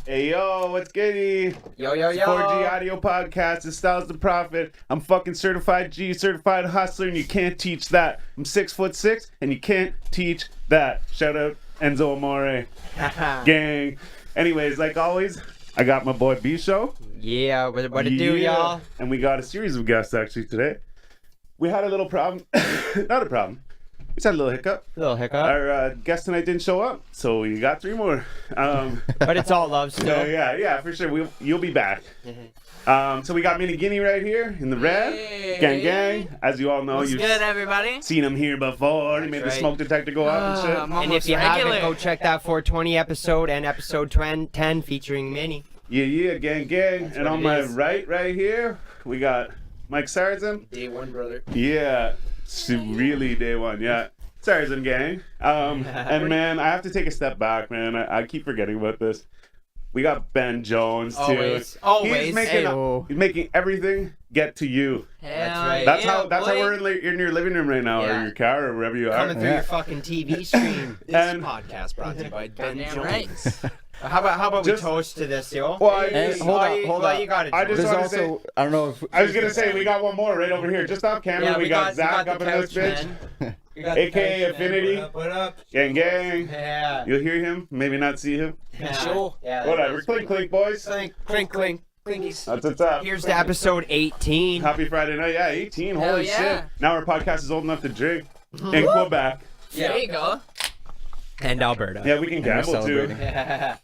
Hey, yo, what's Ginni? Yo. 4G Audio Podcast. It's Styles the Prophet. I'm fucking certified G, certified hustler, and you can't teach that. I'm 6'6", and you can't teach that. Shout out Enzo Amore. Gang. Anyways, like always, I got my boy B Show. Yeah, what it do, y'all? And we got a series of guests actually today. We had a little problem. Not a problem. We just had a little hiccup. Our guest tonight didn't show up, so we got 3 more. But it's all love still. Yeah, for sure. You'll be back. So we got Mini Ginni right here in the red. Hey. Gang. As you all know, What's you've good, everybody? seen him here before. He made the right. smoke detector go off and shit. I'm And if almost you regular. haven't, go check that 420 episode and episode 10 featuring Minnie. Yeah, gang. That's And what on it my is. right here, we got Mike Sarzin. Day one, brother. Yeah, really day one, yeah. Sarzin gang. And man, I have to take a step back, man. I keep forgetting about this. We got Ben Jones too. Always. He's making everything get to you. Hell right. That's yeah, how boy. we're in your living room right now, or Yeah. your car, or wherever you are. Coming through your fucking TV screen. This And- podcast brought to you by Ben Goddamn Jones. right. How about Just- we toast to this, yo? Well, I Hey, just- hold Why on. you got it, I Joe? just There's wanna say- also, I don't know if I was gonna say we got one more right over here, just off camera. Yeah, we got Zach the up in this couch, bitch, man. We got the AKA couch, man. Affinity. What up? gang. Yeah. You'll hear him, maybe not see him. Sure. Yeah. Whatever. Clink, boys. Clink. Clinkies. That's what's up. Here's to episode 18. Happy Friday night. Yeah, 18. Hell Holy yeah. shit. Now our podcast is old enough to drink. In Quebec. There you go. And Alberta. Yeah, we can And we're gamble too. celebrating.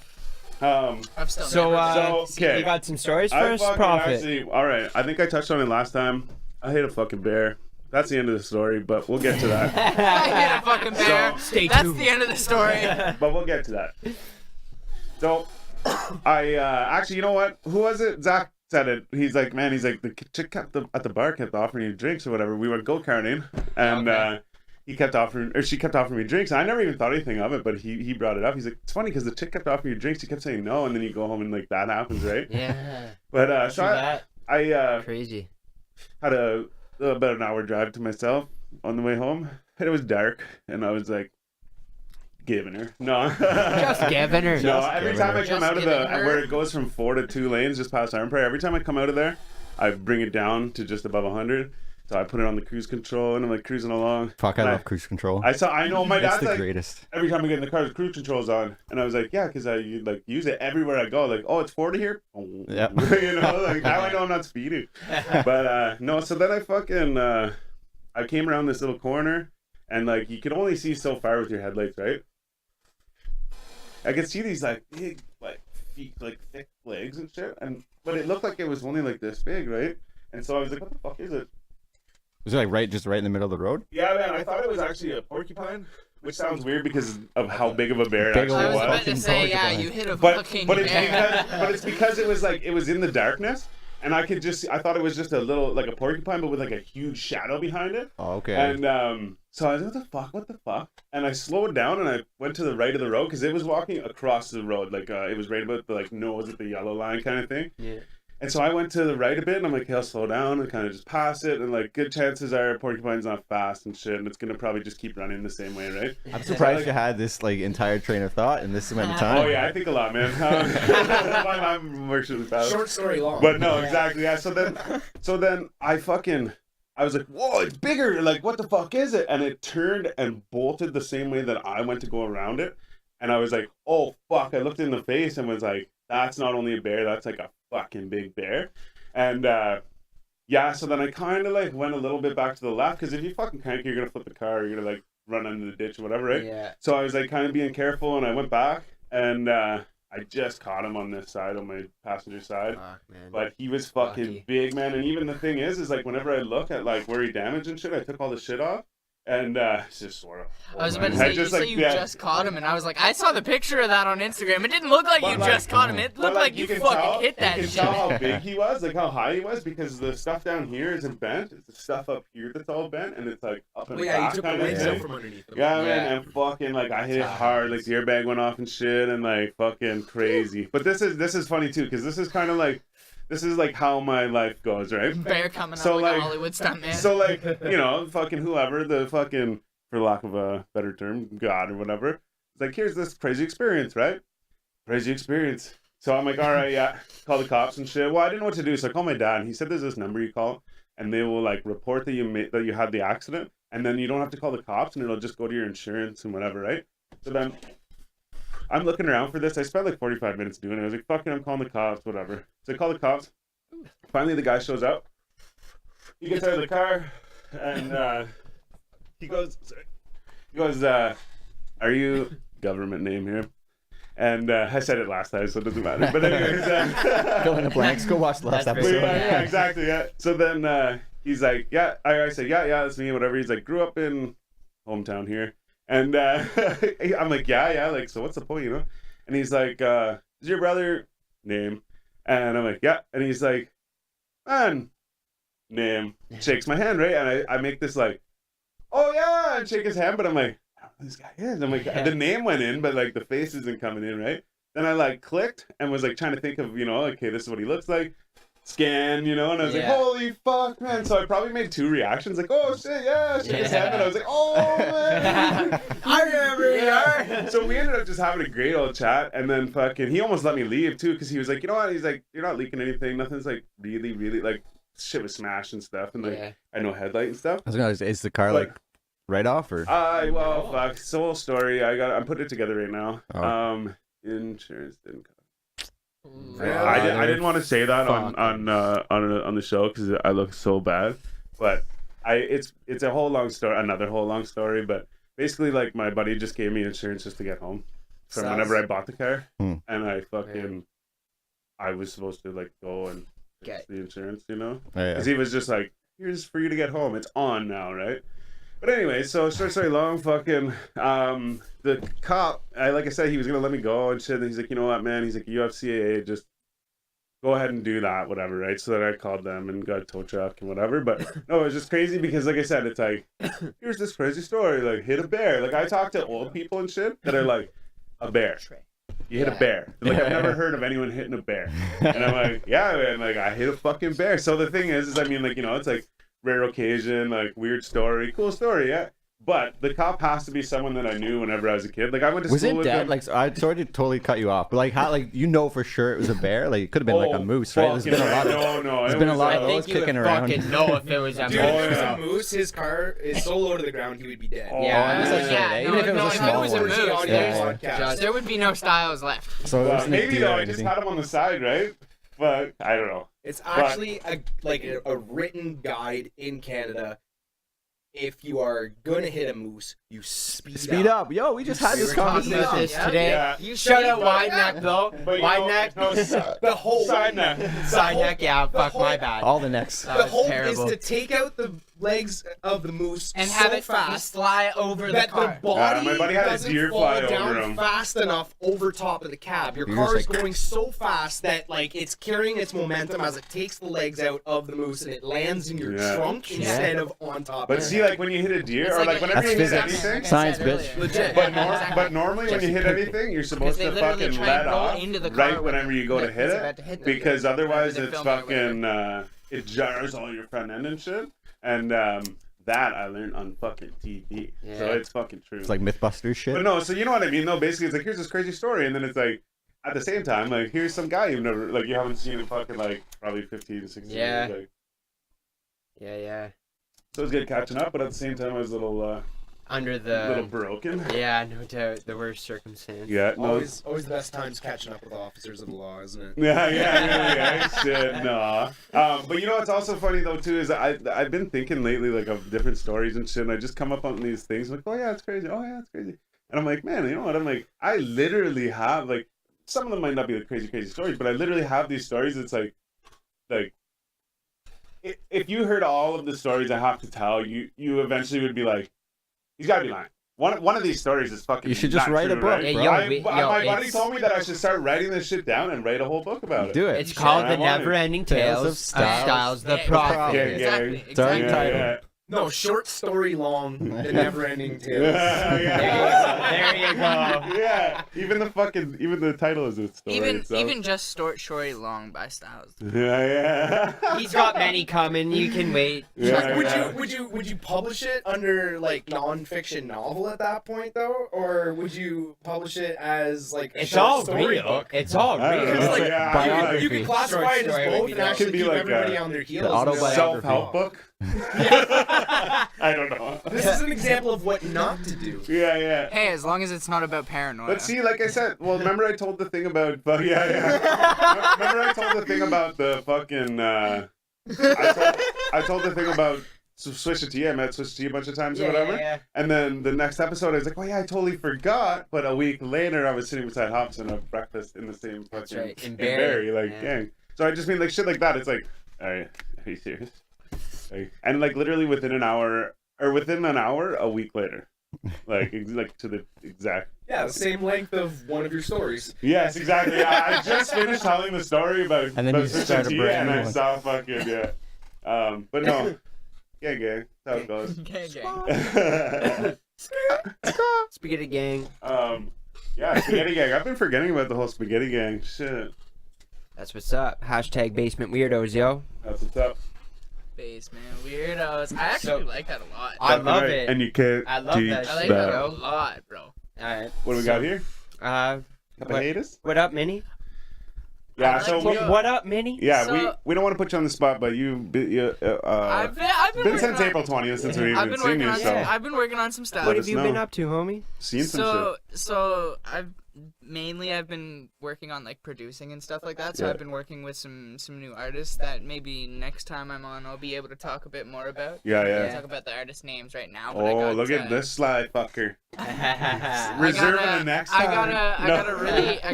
I've still So, never okay. you got some stories I first, fucking Prophet? actually, all right. I think I touched on it last time. I hate a fucking bear. That's the end of the story, but we'll get to that. I hit a fucking bear. stay That's tuned. the end of the story. But we'll get to that. So, I actually, you know what? Who was it? Zach said it. He's like, man, the chick at the bar kept offering you drinks or whatever. We went go-karting, and she kept offering me drinks. And I never even thought anything of it, but he brought it up. He's like, it's funny because the chick kept offering you drinks. She kept saying no, and then you go home and like that happens, right? Yeah. But so I Crazy. had about an hour drive to myself on the way home, and it was dark, and I was like, giving her. No. Just giving her. No, every time I come Just out of giving her. where it goes from 4 to 2 lanes just past Iron Prayer, every time I come out of there, I bring it down to just above 100. So I put it on the cruise control, and I'm like cruising along. fuck, I And love cruise control. I know my It's dad's the like, greatest. every time I get in the car, the cruise control's on. And I was like, yeah, because I like use it everywhere I go. Like, oh, it's 40 here? Oh. Yep. You know, like now I know I'm not speeding. But no, so then I fucking, I came around this little corner, and like you can only see so far with your headlights, right? I could see these like big, like feet, like thick legs and shit, but it looked like it was only like this big, right? And so I was like, what the fuck is it? Was it like just right in the middle of the road? Yeah, man, I thought it was actually a porcupine, which sounds weird because of how big of a bear it Big actually I was old about was. to say, yeah, you hit a But fucking but it's bear. because it was in the darkness, and I thought it was just a little like a porcupine, but with like a huge shadow behind it. Oh, okay. And so I was like, what the fuck? And I slowed down and I went to the right of the road because it was walking across the road, like it was right about the like nose at the yellow line kind of thing. Yeah. And so I went to the right a bit, and I'm like, hey, I'll slow down and kind of just pass it, and like good chances are porcupine's not fast and shit, and it's gonna probably just keep running the same way, right? I'm surprised you had this like entire train of thought in this amount of time. Oh yeah, I think a lot, man. My mom works really fast. Short story long. But no, exactly. Yeah. So then I was like, whoa, it's bigger. Like, what the fuck is it? And it turned and bolted the same way that I went to go around it. And I was like, oh fuck. I looked in the face and was like, that's not only a bear, that's like a fucking big bear. And yeah, so then I kind of like went a little bit back to the left because if you fucking crank, you're gonna flip the car, you're gonna like run under the ditch or whatever, right? Yeah. So I was like kind of being careful, and I went back, and I just caught him on this side, on my passenger side. Fuck, man. But he was fucking Lucky. big, man. And even the thing is like whenever I look at like where he damaged and shit, I took all the shit off, and it's just sort of. I was about to say, you just caught him, and I was like, I saw the picture of that on Instagram. It didn't look like But you like- just caught him. It looked like you can fucking tell, hit that You can shit. tell how big he was, like how high he was, because the stuff down here isn't bent. It's the stuff up here that's all bent, and it's like up and Well, yeah, back you took the kind of legs thing. out from underneath them. Yeah, man, Yeah. and fucking like I hit it hard, like the airbag went off and shit, and like fucking crazy. But this is funny too, because this is kind of like how my life goes, right? Bear coming So, up like a like- Hollywood stuntman. So like you know, fucking whoever the fucking, for lack of a better term, God or whatever. It's like, here's this crazy experience, right? Crazy experience. So I'm like, all right, yeah, call the cops and shit. Well, I didn't know what to do, so I called my dad, and he said there's this number you call, and they will like report that you had the accident, and then you don't have to call the cops, and it'll just go to your insurance and whatever, right? So then I'm looking around for this. I spent like 45 minutes doing it. I was like, fucking, I'm calling the cops, whatever. So I call the cops. Finally, the guy shows up. He gets out of the car, and he goes, are you government name here? And I said it last time, so it doesn't matter. But anyways, Fill in the blanks. Go watch the last That's episode. yeah, exactly. Yeah. So then he's like, yeah. I said, yeah, that's me. Whatever. He's like, grew up in hometown here, and I'm like, yeah. Like, so what's the point, you know? And he's like, is your brother name? And I'm like, yeah. And he's like, man, name. Shakes my hand, right? And I make this like, oh yeah, and shake his hand, but I'm like, I don't know who this guy is. I'm like, the name went in, but like the face isn't coming in, right? Then I like clicked and was like trying to think of, you know, okay, this is what he looks like. Scan, you know, and I was like, holy fuck, man. So I probably made 2 reactions, like, oh shit, yeah, shake his hand, and I was like, oh man, I remember you are. So we ended up just having a great old chat, and then fucking, he almost let me leave too, because he was like, you know what? He's like, you're not leaking anything, nothing's like really, like shit was smashed and stuff, and like I know headlight and stuff. I was gonna say, is the car like right off or? Well, fuck. It's a whole story. I'm putting it together right now. Oh. Insurance didn't come. I didn't want to say that on the show because I look so bad, but it's a whole long story, another whole long story. But basically, like my buddy just gave me insurance just to get home from whenever I bought the car, and I was supposed to like go and get the insurance, you know, because he was just like, here's for you to get home. It's on now, right? But anyway, so short story long, fucking the cop, like I said, he was gonna let me go and shit. And he's like, you know what, man? He's like, UFCAA, just go ahead and do that, whatever, right? So then I called them and got a tow truck and whatever. But no, it was just crazy because, like I said, it's like, here's this crazy story, like hit a bear. Like I talk to old people and shit that are like, a bear. You hit a bear. Like I've never heard of anyone hitting a bear. And I'm like, yeah, man, like I hit a fucking bear. So the thing is I mean, like, you know, it's like rare occasion, like weird story, cool story, yeah. But the cop has to be someone that I knew whenever I was a kid. Like I went to school with him. Like I sorry to totally cut you off, but like how, like you know for sure it was a bear. Like it could have been like a moose, right? There's been a lot of there's been a lot of those kicking around. Fucking know if it was a Dude, if it was a moose, his car is so low to the ground, he would be dead. Even if it was a small one. There would be no styles left. So maybe though, I just had him on the side, right? But I don't know. It's actually a written guide in Canada. If you are gonna hit a moose, you speed up. Yo, we just had this conversation today. Yeah. You shout out wide neck though. Wide neck. No, The whole side neck. Side neck. Yeah, fuck my bad. all the necks. That the was hope terrible. is to take out the legs of the moose And so have it fast fly over the that car. the body my buddy had a doesn't deer fall fly over down him. fast enough over top of the cab. Your You're car just is like- going so fast that like it's carrying its momentum as it takes the legs out of the moose and it lands in your trunk instead of on top. But of see, it. like when you hit a deer, It's or like like a- whenever you hit That's anything, Science, bitch. Legit. but normally when you hit anything, you're supposed Because to they literally fucking try let and roll off into the car right when whenever you go to it's hit about it, to hit them. because otherwise Whenever they it's film it or fucking it jars all your front end and shit. And that I learned on fucking TV, so it's fucking true. It's like MythBusters shit. But no, so you know what I mean? No, basically it's like here's this crazy story, and then it's like at the same time, like here's some guy you've never, like you haven't seen in fucking like probably 15 to 16 years. Like, Yeah. so it was good catching up, but at the same time I was a little Under the. broken. Yeah, no doubt. The worst circumstance. Yeah, no. always the best times catching up with officers of the law, isn't it? Yeah, shit, no. But you know what's also funny though too is I've been thinking lately like of different stories and shit, and I just come up on these things like, oh yeah, it's crazy. Oh yeah, it's crazy. And I'm like, man, you know what? I'm like, I literally have like, some of them might not be like crazy stories, but I literally have these stories. It's like if you heard all of the stories I have to tell, you eventually would be like, he's got to be lying. One of these stories is fucking. You should just not write a true, book, right? bro. My buddy told me that I should start writing this shit down and write a whole book about it. Do it. It's called I The want it. Never Ending Tales Tales of of Styles. Styles, the Yeah, Prophet. Yeah, Exactly. Sorry, Exactly. title. No, short story long, the never-ending tales. There you go. Yeah, even the title is a story. Even just story long by Styles. Yeah. He's got many coming. You can wait. Yeah, Would you publish it under like non-fiction novel at that point though, or would you publish it as like a It's short all story real. book? It's all I don't real. know. Because, like, Yeah, biography. you can classify Short it as story both would and be actually Could be keep like everybody a- on their heels. the autobiography. Self-help book. I don't know. This is an example of what not to do. Yeah. Hey, as long as it's not about paranoia. But see, like I said, well, remember I told the thing about, but yeah. Remember I told the thing about the fucking. I told the thing about Swisha T. I met Swisha T a bunch of times or whatever. Yeah. And then the next episode, I was like, oh yeah, I totally forgot. But a week later, I was sitting beside Hobson at breakfast in the same fucking right, in Barrie, Barrie, like, yeah. gang. So I just mean like shit like that. It's like, all right, are you serious? Like, and like literally within an hour, a week later, like to the exact. Yeah, the same length of one of your stories. Yes, exactly. I just finished telling the story about And then about you Swisha start a T, brand and new I one. saw fucking but no, gang, that's how it goes. Gang. Spaghetti gang. Yeah, spaghetti gang. I've been forgetting about the whole spaghetti gang. Shit, That's what's up. Hashtag basement weirdos, yo. that's what's up. Basement weirdos. I actually like that a lot. I That's love right. it. And you can't I love teach that I like shit, that that. a lot, bro. Alright. What do we got here? What, Potatoes? what up, Minnie? Yeah. I So like we, to- What up, Minnie? yeah, So- we don't want to put you on the spot, but I've been been since working April 20th since we've I've been been seeing working you. on So I've been working on some stuff. What us have you know. been up to, homie? seen some shit. So I've been working on like producing and stuff like that. So Yeah. I've been working with some new artists that maybe next time I'm on I'll be able to talk a bit more about. Yeah, I yeah. can't talk about the artist names right now. But I Oh, got, look at this slide, fucker. I Reserving got the next I time.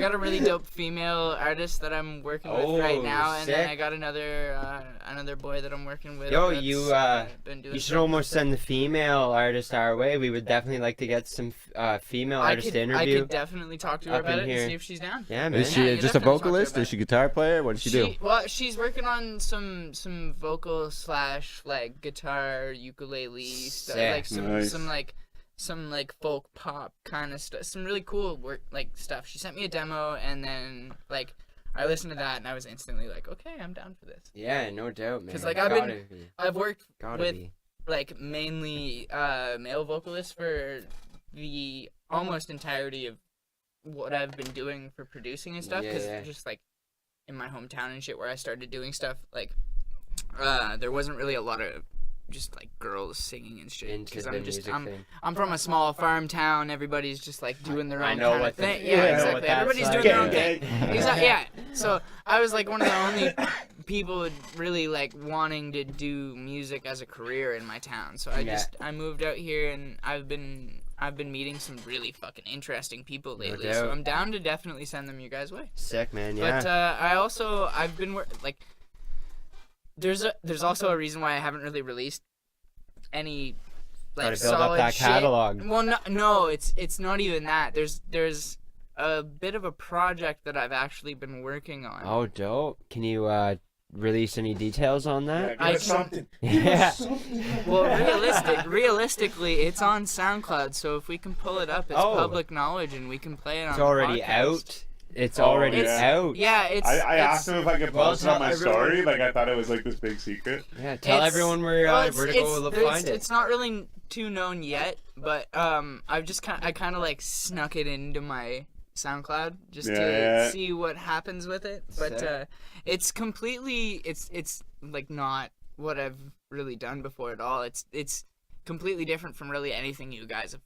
got a really dope female artist that I'm working with right now, and then sick. I got another boy that I'm working with. Yo, that's, you, been doing You should stuff. almost send the female artist our way. We would definitely like to get some female artist to I interview. could definitely talk to her up about in it and here. see if she's down. Yeah, man. Is she you just a definitely talk to her vocalist? about Is she a guitar player? What does she do? Well, she's working on some vocal / like guitar, ukulele stuff, Sick. like Nice. some folk pop kind of stuff, some really cool work like stuff. She sent me a demo, and then like I listened to that, and I was instantly like, okay, I'm down for this. Yeah, no doubt, man. 'Cause, like, I've been- Gotta be. I've worked Gotta with be. like mainly male vocalists for the almost entirety of what I've been doing for producing and stuff, Yeah, because yeah. just like in my hometown and shit where I started doing stuff, like there wasn't really a lot of just like girls singing and shit, Into because the music thing. I'm from a small farm town. Everybody's just like doing their own I know kind what of thing. the- Yeah, I know exactly. what that's Everybody's like. doing their own Gang, thing. gang. Exactly. Yeah. So I was like one of the only people really like wanting to do music as a career in my town. So I moved out here, and I've been meeting some really fucking interesting people lately. So doubt. I'm down to definitely send them your guys' way. Sick, man. Yeah. But I've been like there's also a reason why I haven't really released any like Gotta build up solid that shit. catalog. Well, no, it's not even that. There's a bit of a project that I've actually been working on. Oh, dope. Can you release any details on that? I something. Yeah. Well, realistically, it's on SoundCloud, so if we can pull it up, it's Oh. public knowledge, and we can play it on It's the already podcast. out. It's Oh, already yeah. out. Yeah, it's. I it's, asked him if I could Well, post it on my tell everyone. story. Like I thought it was like this big secret. Yeah. Tell It's- everyone well, where it's- to it's- go there's- find it. It's not really too known yet, but I've just I kind of like snuck it into my SoundCloud just to see what happens with it. But Sick. it's completely it's like not what I've really done before at all. It's completely different from really anything you guys have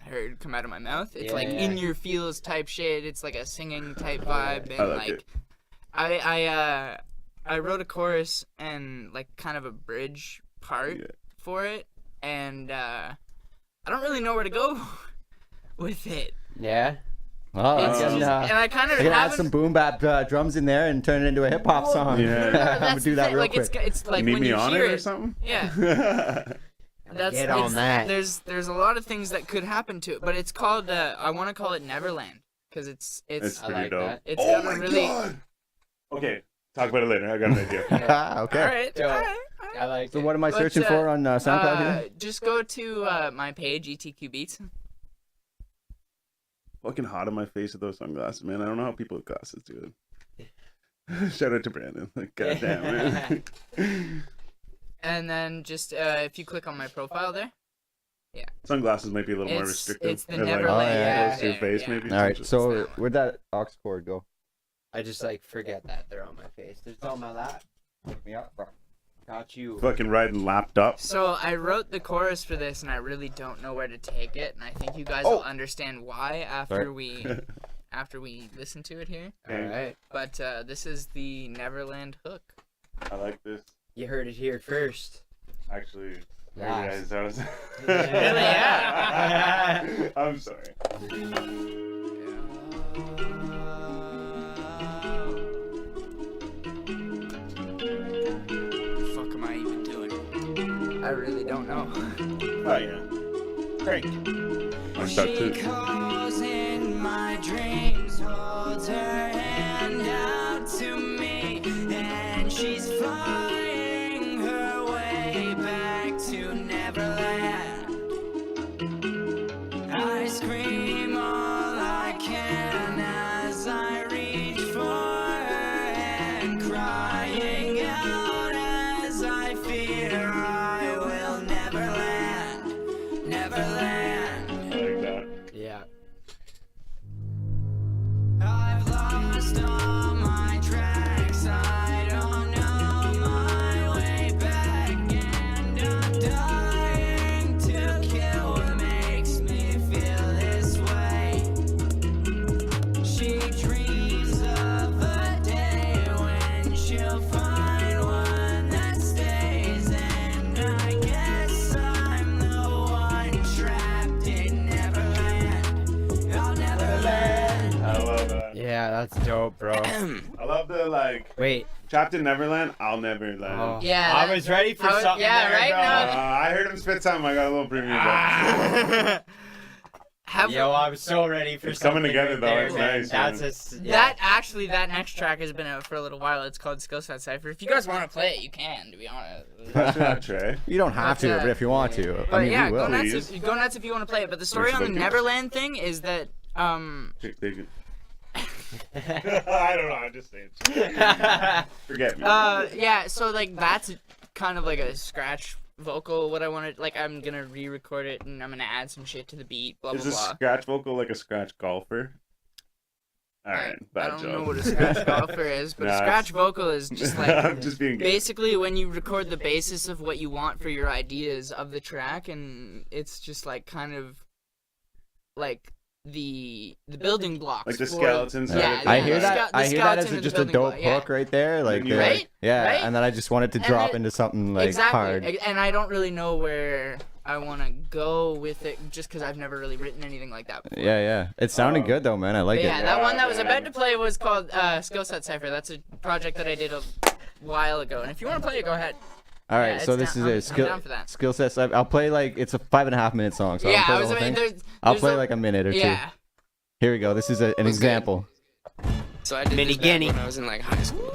heard come out of my mouth. It's like Yeah. in your feels type shit. It's like a singing type vibe, and I like it. I wrote a chorus and like kind of a bridge part Yeah. for it, and I don't really know where to go with it. Yeah. Well, It's I can, just- and I kind of I can add haven't. some boom bap drums in there and turn it into a hip hop song. Yeah. I'm That's gonna do the that thing, real like quick. it's like You need when me you on hear it or it. something? Yeah. That's Get on it's- that. There's a lot of things that could happen to it, but it's called I want to call it Neverland because it's It's I pretty like dope. that. it's Oh got my a really god. Okay, talk about it later. I got an idea. okay. all right. Dope. All right. I like So it. what am I searching for on SoundCloud here? Just go to my page, ETQ Beats. Fucking hot on my face with those sunglasses, man. I don't know how people with glasses do it. Shout out to Brandon. Like, goddamn, man. And then just if you click on my profile there. Yeah. Sunglasses might be a little more restrictive. It's the They're Neverland. close to your face, maybe. All right, Just- so where'd that aux cord go? I just like forget that they're on my face. They're on my lap. Pick me up, bro. Got you. fucking riding lapped up. So I wrote the chorus for this, and I really don't know where to take it, and I think you guys will understand why after we listen to it here. All right. But this is the Neverland hook. I like this. You heard it here first. Actually, Yes. I was. Really, yeah. I'm sorry. Fuck am I even doing? I really don't know. Oh yeah. Great. Like that too. calls in my dreams, holds her hand out to me, and she's flying her way back to Neverland. I scream all I can as I reach for her hand, crying out as I fear I will never land, never land. I like that. Yeah. I've lost all my tracks, I don't know my way back, and I'm dying to kill what makes me feel this way. She dreams of a day when she'll find one that stays, and I guess I'm the one trapped in Neverland. I'll never land. I love that. Yeah, that's dope, bro. I love the like Wait. trapped in Neverland. I'll never land. Oh. Yeah, I that- was ready for I was- something yeah, there, right bro. now. I heard him spit something. I got a little preview. Have Yo, I was so ready for It's coming something together, right though. there, It's man. nice, That's man. that next track has been out for a little while. It's called Skill Set Cypher. If you guys want to play it, you can. To be honest. That's not Trey. You don't have to, but if you want to, But I mean, yeah, we go will. nuts, go nuts if you want to play it. But the story on the Respect it. Neverland thing is that Chick taking. I don't know. I'm just saying. Forget me. yeah, so like that's kind of like a scratch vocal. What I wanted, like, I'm gonna re-record it and I'm gonna add some shit to the beat. Blah Is blah a blah. scratch vocal like a scratch golfer? All right, I bad don't joke. know what a scratch golfer is, but Nah, a scratch vocal is just like I'm just being. basically when you record the basis of what you want for your ideas of the track, and it's just like kind of like the building blocks, Like the for- skeletons. Yeah, I yeah, hear the that. ske- I the hear that skeleton as and just the a building dope block, yeah. hook right there. Like, Right? yeah, Right? and then I just wanted to And drop it- into something like exactly. hard. And I don't really know where I want to go with it, just because I've never really written anything like that before. Yeah. It sounded good though, man. I like But yeah, it. that one that was man. about to play was called Skill Set Cypher. That's a project that I did a while ago. And if you want to play it, go ahead. All right, yeah, so it's this down- is I'm a down for that. skill set. I'll play like it's a 5.5 minute song. So Yeah, I'll play I the was. whole I mean, thing. there's I'll there's play a- like a minute or two. Yeah. Here we go. This is an good. example. So I did Mini this back Ginni. when I was in like high school.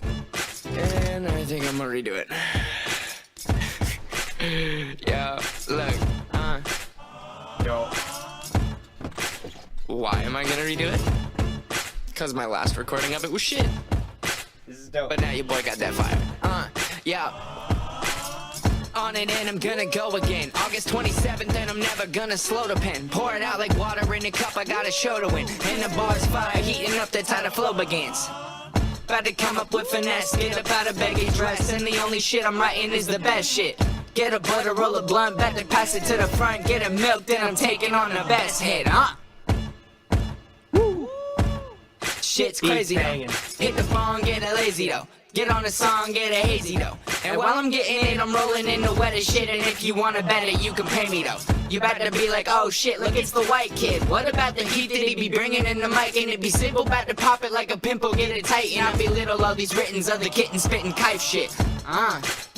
And I think I'm gonna redo it. Yeah, look, Yo. why am I gonna redo it? Cause my last recording of it was shit. This is dope. But now your boy got that fire. Yeah. On it and I'm gonna go again. August 27th and I'm never gonna slow the pen. Pour it out like water in a cup, I got a show to win. And the bar's fire, heating up, that's how the flow begins. About to come up with finesse, get up out of baggy dress. And the only shit I'm writing is the best shit. Get a butter, roll a blunt, about to pass it to the front. Get a milk, then I'm taking on the best hit, Shit's crazy though. banging. Hit the phone, get a lazy though. Get on the song, get a hazy though. And while I'm getting it, I'm rolling in the wettest shit. And if you wanna bet it, you can pay me though. You better be like, oh shit, look, it's the white kid. What about the heat that he be bringing in the mic? And it be simple, about to pop it like a pimple, get it tight. And I belittle all these writtens of the kitten spitting kite shit.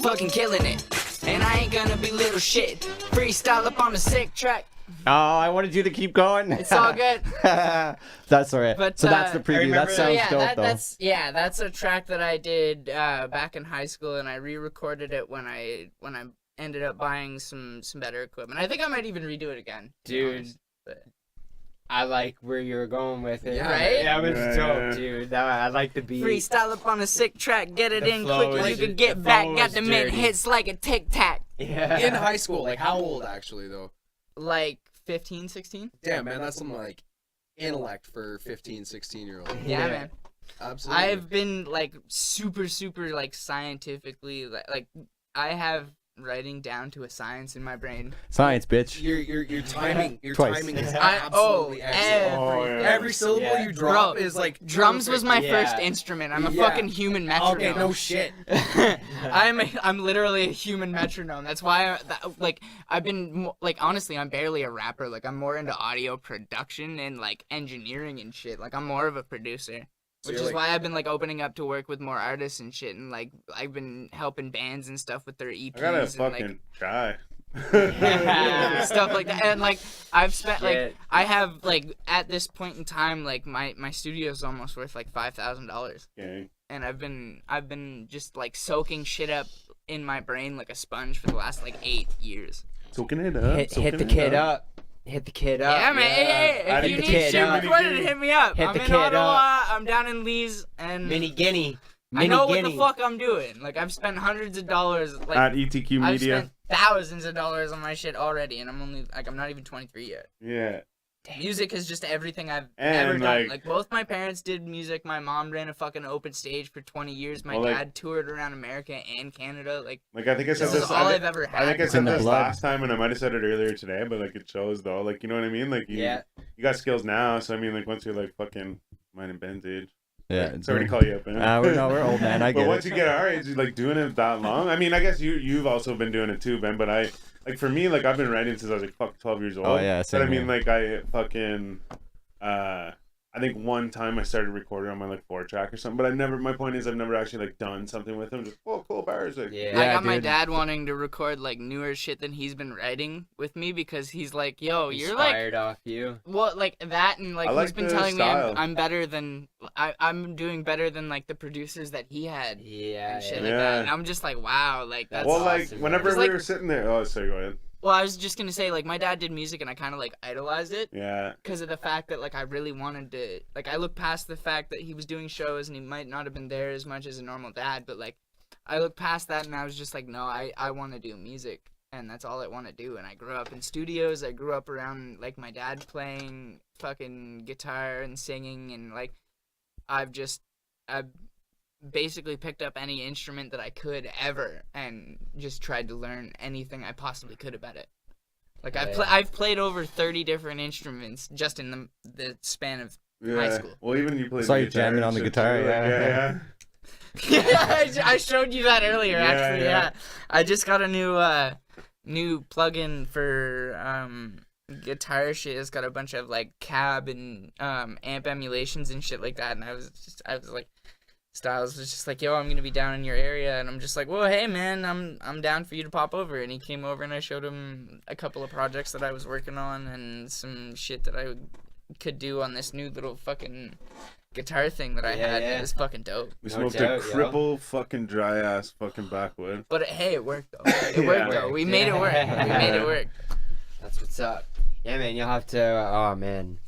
Fucking killing it. And I ain't gonna belittle shit. Freestyle up on a sick track. Oh, I wanted you to keep going. It's all good. That's all right. But, so that's the preview. That sounds dope, though. That's a track that I did back in high school, and I re-recorded it when I ended up buying some better equipment. I think I might even redo it again, dude. I like where you're going with it. Yeah, right? That was dope, dude. I like the beat. Freestyle up on a sick track, get it The in flow quick, is you can just- get the back, flow got is the mid dirty. hits like a tic-tac. Yeah. In high school, like how old actually though? Like 15, 16? Damn, man, that's some like intellect for 15, 16-year-old. Yeah, man. Absolutely. I've been like super like scientifically like I have writing down to a science in my brain. Science, bitch. Your timing is Twice. absolutely excellent. Every syllable Yeah. you drop Bro, is like drums was my Yeah. first instrument. I'm a Yeah. fucking human metronome. Okay, no shit. I'm literally a human metronome. That's why I've been like honestly I'm barely a rapper. Like I'm more into audio production and like engineering and shit. Like I'm more of a producer. So Which you're is like- why I've been like opening up to work with more artists and shit, and like I've been helping bands and stuff with their EPs I gotta and fucking try. stuff like that. And like I've spent like Shit. I have like at this point in time like my studio is almost worth like $5,000, Okay. and I've been just like soaking shit up in my brain like a sponge for the last like 8 years. Soaking it up. Hit soaking the it kid up. up. Hit the kid up. Yeah, man. Hey, I if need you the need kid shit up. recorded, hit me up. Hit I'm the in kid Ottawa. I'm down in Lee's, and Mini Ginni. I know what the fuck I'm doing. Like I've spent hundreds of dollars. Like At ETQ I've Media. spent thousands of dollars on my shit already, and I'm not even 23 yet. Yeah. Music is just everything I've And, ever done. like- Like both my parents did music. My mom ran a fucking open stage for 20 years. My Well, like- dad toured around America and Canada. Like Like I think I said this this. is all I I've ever had. I think I in said the this blood. last time, and I might have said it earlier today, but like it shows though. Like you know what I mean? Like you, Yeah. you got skills now, so I mean, like once you're like fucking mine and Ben's age. Yeah. Sorry to call you up, man. We're old, man. I But get once it. you get our age, you're like doing it that long. I mean, I guess you've also been doing it too, Ben. But I like for me, like I've been writing since I was like 12 years old. Oh, yeah, But same I mean, here. like I fucking I think one time I started recording on my like 4-track or something. But my point is I've never actually like done something with them. Just cool bars. Like, Yeah. I got my dude. dad wanting to record like newer shit than he's been writing with me because he's like, yo, you're like Inspired off you. well, like that, and like I like he's been the telling style. me I'm better than I'm doing better than like the producers that he had Yeah. and shit yeah. like that. And I'm just like, wow, like that's well, awesome, like man. whenever Just we like- were sitting there. Oh, sorry. Go ahead. well, I was just gonna say like my dad did music and I kind of like idolized it Yeah. because of the fact that like I really wanted to like I look past the fact that he was doing shows and he might not have been there as much as a normal dad, but like I looked past that and I was just like, no, I want to do music. And that's all I want to do. And I grew up in studios. I grew up around, like, my dad playing fucking guitar and singing. And, like, I've basically picked up any instrument that I could ever and just tried to learn anything I possibly could about it. Like, I've played over 30 different instruments just in the span of high Yeah. school. Well, even you played. Saw the you guitar jamming and on the shit, guitar, too. Like, yeah. Yeah, I showed you that earlier, Yeah, actually. yeah. Yeah, I just got a new plugin for guitar shit. It's got a bunch of like cab and amp emulations and shit like that. And I was like, Styles was just like, yo, I'm gonna be down in your area, and I'm just like, well, hey man, I'm down for you to pop over. And he came over, and I showed him a couple of projects that I was working on and some shit that I could do on this new little fucking guitar thing that I Yeah, had. yeah. And it was fucking dope. We No smoked doubt, a yo. cripple fucking dry ass fucking backwood. But hey, it worked though. It worked Yeah. though. We made it work. We made it work. That's what's up. Yeah, man. You'll have to. Oh man.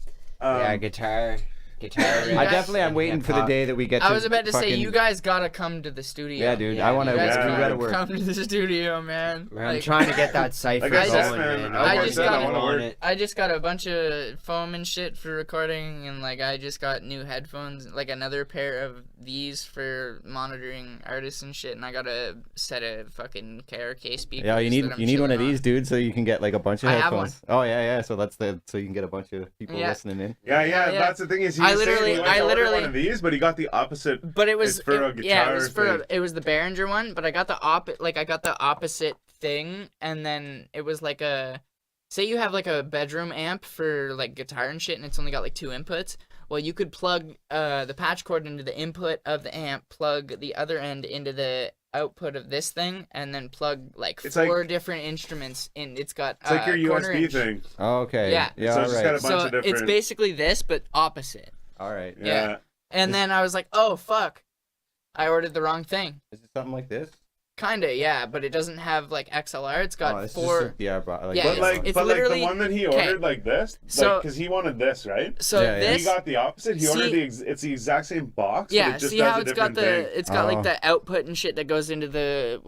Yeah, guitar. I guys- definitely am waiting for the day that we get to I was about to say, fucking- you guys gotta come to the studio. Yeah, dude. Yeah, I want to. You We guys Yeah. gotta gotta work. come to the studio, man. I'm Like, trying to get that cipher Like I said, going, man, man. I I'm just working gotta on work. it. I just got a bunch of foam and shit for recording, and like I just got new headphones, like another pair of these for monitoring artists and shit, and I got a set of fucking KRK speakers. Yeah, you need that I'm you need one of chilling these, dude, so you can get like a bunch of I have headphones. Oh yeah. So so you can get a bunch of people Yeah. listening in. Yeah, Yeah. that's the thing is he I was saying literally- he went I to order literally- one of these, but he got the opposite. on. But it was It's for a yeah, it was guitar for thing. it was the Behringer one, but I got the I got the opposite thing, and then it was like say you have like a bedroom amp for like guitar and shit, and it's only got like 2 inputs. Well, you could plug the patch cord into the input of the amp, plug the other end into the output of this thing and then plug like It's four like- different instruments in. It's got It's like your quarter USB inch. thing. Oh, okay. Yeah. Yeah. So All it's just got a right. bunch So of different. it's basically this, but opposite. All right. Yeah. And then I was like, oh fuck, I ordered the wrong thing. Is it something like this? Kinda, yeah, but it doesn't have like XLR. It's got it's four. Just yeah, but, Yeah, But like, it's but like the literally- one that he okay. ordered, like this, So- because he wanted this, right? So Yeah, yeah. this. He got the opposite. He ordered See- it's the exact same box. but Yeah, it just see does how a it's got different thing. it's got Oh. like the output and shit that goes into the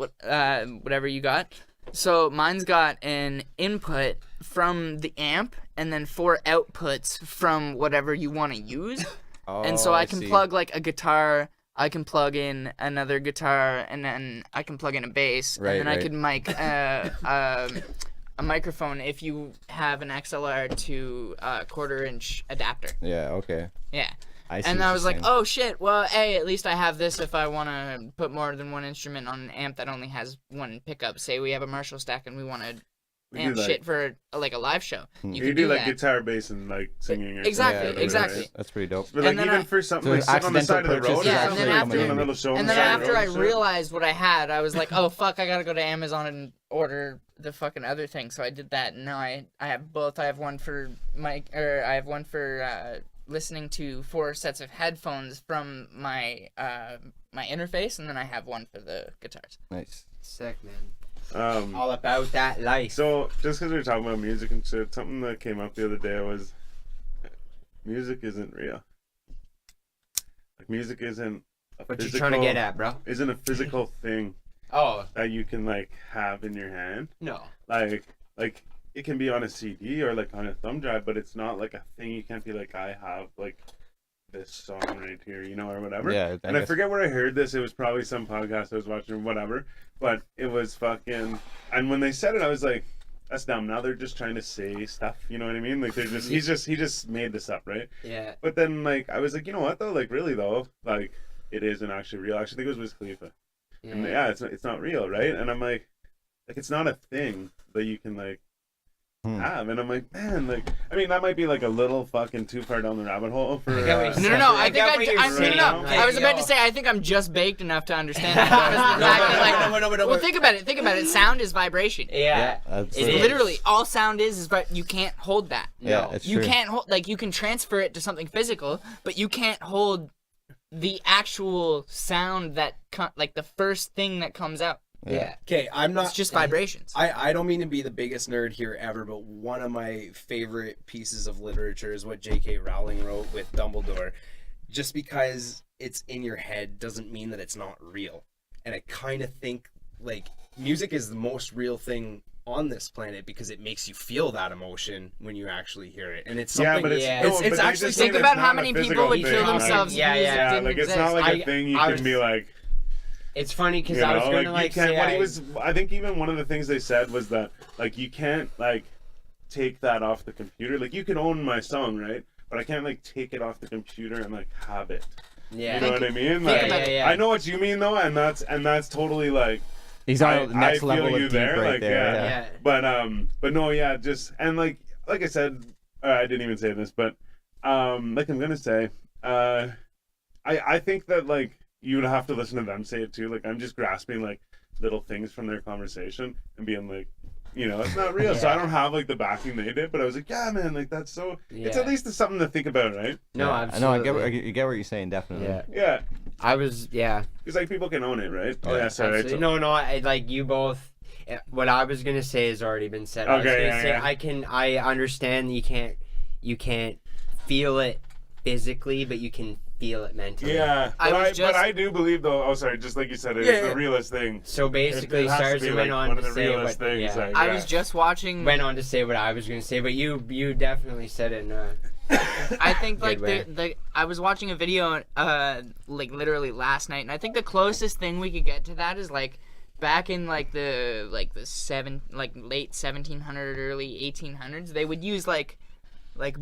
whatever you got. So mine's got an input from the amp and then 4 outputs from whatever you want to use. And so Oh, I can see. plug like a guitar, I can plug in another guitar, and then I can plug in a bass, Right, and then I right. can mic a microphone if you have an XLR to quarter-inch adapter. Yeah. Okay. Yeah. I see. And what I you're was like, saying. oh shit, well, hey, at least I have this if I want to put more than one instrument on an amp that only has one pickup. Say we have a Marshall stack and we want to We amp do like, shit for like a live show. You you can do do like that. guitar, bass, and like singing. Or Exactly, something, exactly. right? That's pretty dope. But like And then even I- for something So like sitting on the side of the accidental road, or purchase Yeah, and something, then like after- doing a little show on And the then side of the after road I and shit. realized what I had, I was like, oh fuck, I gotta go to Amazon and order the fucking other thing. So I did that, and now I have both. I have one for I have one for listening to 4 sets of headphones from my my interface, and then I have one for the guitars. Nice. Sick, man. All Um, about that life. so just because we were talking about music and shit, something that came up the other day was music isn't real. Like music isn't a What you physical, trying to get at, bro? isn't a physical thing Oh, that you can like have in your hand. no. Like it can be on a CD or like on a thumb drive, but it's not like a thing. You can't be like, I have like this song right here, you know, or whatever. Yeah. And I guess- forget where I heard this. It was probably some podcast I was watching or whatever. But it was fucking. And when they said it, I was like, that's dumb. Now they're just trying to say stuff. You know what I mean? Like they're just he just made this up, right? Yeah. But then like I was like, you know what though? Like really though, like it isn't actually real. I actually think it was Wiz Khalifa. And yeah, it's not real, right? And I'm like it's not a thing that you can like have. And I'm like, man, like I mean that might be like a little fucking too far down the rabbit hole for. I get what you're No. I I get what think you're I saying. no. Like, I was about yo. to say I think I'm just baked enough to understand that. Because the fact that, like, well, think about it. Sound is vibration. Yeah. That's It It's is. literally all sound is but you can't hold that. Yeah, No. it's You true. can't hold like you can transfer it to something physical, but you can't hold the actual sound that like the first thing that comes out. Yeah. Okay, I'm not. It's just vibrations. I don't mean to be the biggest nerd here ever, but one of my favorite pieces of literature is what J.K. Rowling wrote with Dumbledore. Just because it's in your head doesn't mean that it's not real. And I kind of think like music is the most real thing on this planet because it makes you feel that emotion when you actually hear it. And it's something. Yeah, but it's, Yeah. no, It's but they actually- just say Think it's about not how a many physical people would thing, kill like- themselves. Yeah, if music yeah. didn't Like it's exist. not like a I- thing you I can was- be like. It's funny because You I was know, gonna you like can't. say What he I- was, I think even one of the things they said was that like you can't like take that off the computer. Like you can own my song, right? But I can't like take it off the computer and like have it. Yeah. You know what I mean? think Like, about it. I know what you mean though, and that's totally like. He's on the next feel level you of deep there, right like, there. yeah. Yeah. But no, yeah, just and like I said, I didn't even say this, but like I'm gonna say, I think that like you would have to listen to them say it too. Like I'm just grasping like little things from their conversation and being like, you know, it's not real. So I don't have like the backing they did, but I was like, yeah, man, like that's so. It's at Yeah. least something to think about, right? No, I absolutely. know. You get what you're saying, definitely. Yeah. Yeah, I was. Yeah. because like people can own it, right? Oh, yeah. sorry. Absolutely. No, like you both. What I was gonna say has already been said. I was Okay, gonna yeah, say yeah. I understand you can't feel it physically, but you can feel it mentally. Yeah, I but was I, just- but I do believe though. Oh, sorry, just like you said, it's the realest thing. So basically, It has to be, Sarzin like, went on one to of the say realest what. things, Yeah. like- I was just watching. Went on to say what I was gonna say, but you definitely said it. I think like Good way. I was watching a video like literally last night, and I think the closest thing we could get to that is like back in like the late 1700s, early 1800s, they would use like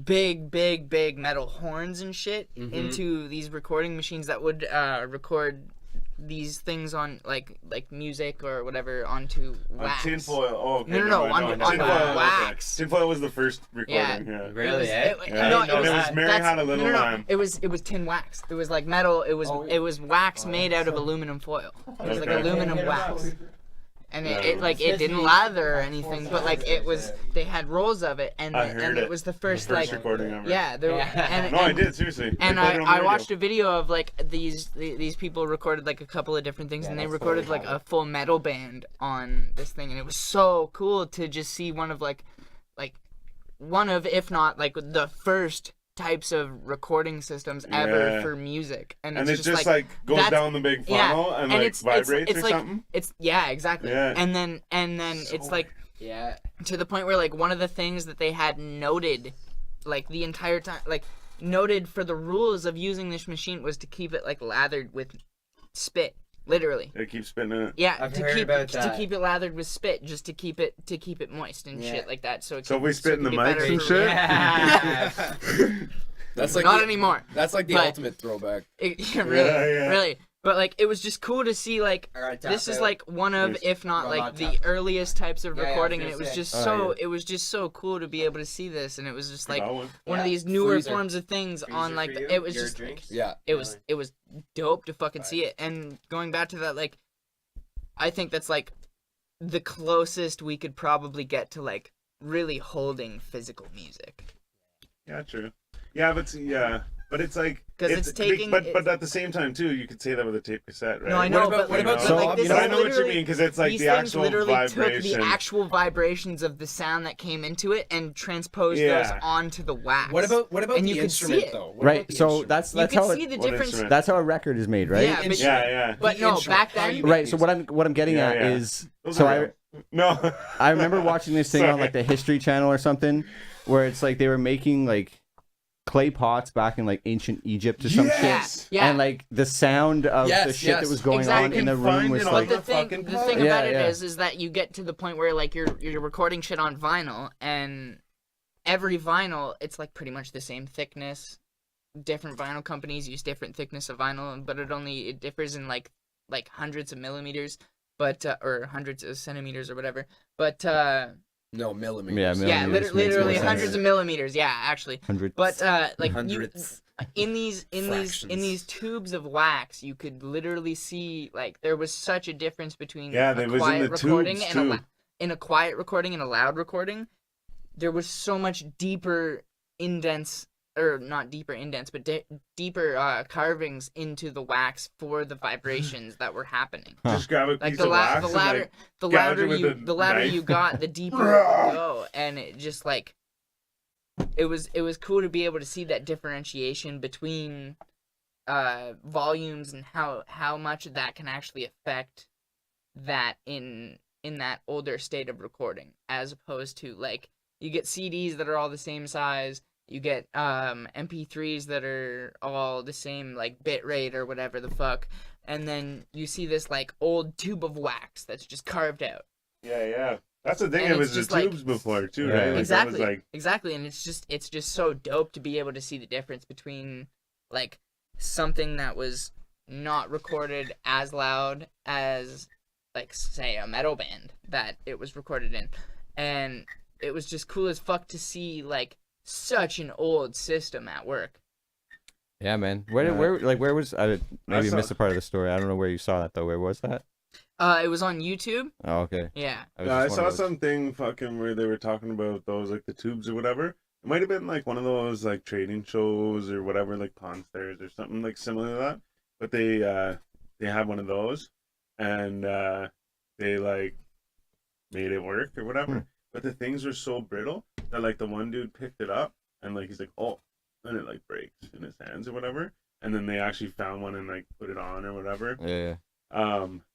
big metal horns and shit into these recording machines that would record these things on like music or whatever onto wax. Tinfoil. Oh, okay. No, on wax. Tinfoil was the first recording. Yeah. Really? Yeah. And it was Mary Had a Little Lamb. It was tin wax. It was like metal. It was wax made out of aluminum foil. It was like aluminum wax. And it didn't lather or anything, but like they had rolls of it, and it was the first recording ever. Yeah, I did seriously. And I watched a video of like these people recorded like a couple of different things, and they recorded like a full metal band on this thing, and it was so cool to just see one of if not like the first types of recording systems ever for music, and it just like goes down the big funnel and like vibrates it's or like, something. It's exactly. Yeah. And then it's like to the point where like one of the things that they had noted like the entire time, like noted for the rules of using this machine was to keep it like lathered with spit. Literally. They keep spitting it. Yeah, I've to heard keep about that. to keep it lathered with spit, just to keep it moist and shit like that. So we spit in the be mics better and for- shit. Yeah. That's like Not anymore. That's like the But- ultimate throwback. Really. But like it was just cool to see like Alright, this is tap like one of, if not Well, like not the tap. earliest types of Yeah, recording, I and was it was gonna just it was just so cool to be able to see this, and it was just like That one. one of Yeah. these newer Freezer. forms of things on Freezer like for you? it was Your just drinks? Yeah. it was dope to fucking see it. And going back to that, like I think that's like the closest we could probably get to like really holding physical music. Yeah, true. Yeah, but it's like 'Cause it's taking- but at the same time too, you could say that with a tape cassette, right? No, I know, What about- but what about but, like, this But I is know what you literally- mean because it's like these the things actual literally vibration. took the actual vibrations of the sound that came into it and transposed Yeah. those onto the wax. What about And the you could see instrument it. though? What about Right. the So instrument? that's You how can see it, the What difference. instrument? that's how a record is made, right? Yeah, but, Yeah. but The no, instrument, back how then. you- Right. So what I'm getting Yeah, at yeah. is Those so are I real. No. I remember watching this thing on like the History Channel or something, where it's like they were making like clay pots back in like ancient Egypt or some Yes! shit, Yeah. and like the sound of Yes, the shit yes. that was going Exactly. on in the You can room find was it on like But the the thing fucking about it Yeah. is that you get to the point where like you're recording shit on vinyl, and every vinyl it's like pretty much the same thickness. Different vinyl companies use different thickness of vinyl, but it differs in like hundreds of millimeters, but or hundreds of centimeters or whatever. But No, millimeters. Yeah, yeah, millimeters makes literally more sense. hundreds of millimeters. Yeah, actually. Hundreds. But like Hundreds. in these Fractions. tubes of wax, you could literally see like there was such a difference between Yeah, a there was in quiet the recording tubes, and too. in a quiet recording and a loud recording. There was so much deeper indents, or not deeper indents, but deeper carvings into the wax for the vibrations that were happening. Just grab a Like piece the of wax the and, louder like, the gouge louder it with you a the louder knife. you got, the deeper it would go, and it just like it was cool to be able to see that differentiation between volumes and how much that can actually affect that in that older state of recording, as opposed to like you get CDs that are all the same size, you get MP3s that are all the same like bit rate or whatever the fuck, and then you see this like old tube of wax that's just carved out. Yeah. That's the thing. And It was it's the just like- tubes before too, Yeah, right? yeah. Like, Exactly. That was like, Exactly, and it's just so dope to be able to see the difference between like something that was not recorded as loud as like say a metal band that it was recorded in, and it was just cool as fuck to see like such an old system at work. Yeah, man. Yeah. Where was I? Maybe saw- missed a part of the story. I don't know where you saw that though. Where was that? It was on YouTube. Oh, okay. Yeah. was I just saw one of those- something fucking where they were talking about those like the tubes or whatever. It might have been like one of those like trading shows or whatever, like Pawn Stars or something like similar to that. But they had one of those, and they like made it work or whatever. Hmm. But the things were so brittle that like the one dude picked it up and like he's like, oh, and it like breaks in his hands or whatever. And then they actually found one and like put it on or whatever. Yeah.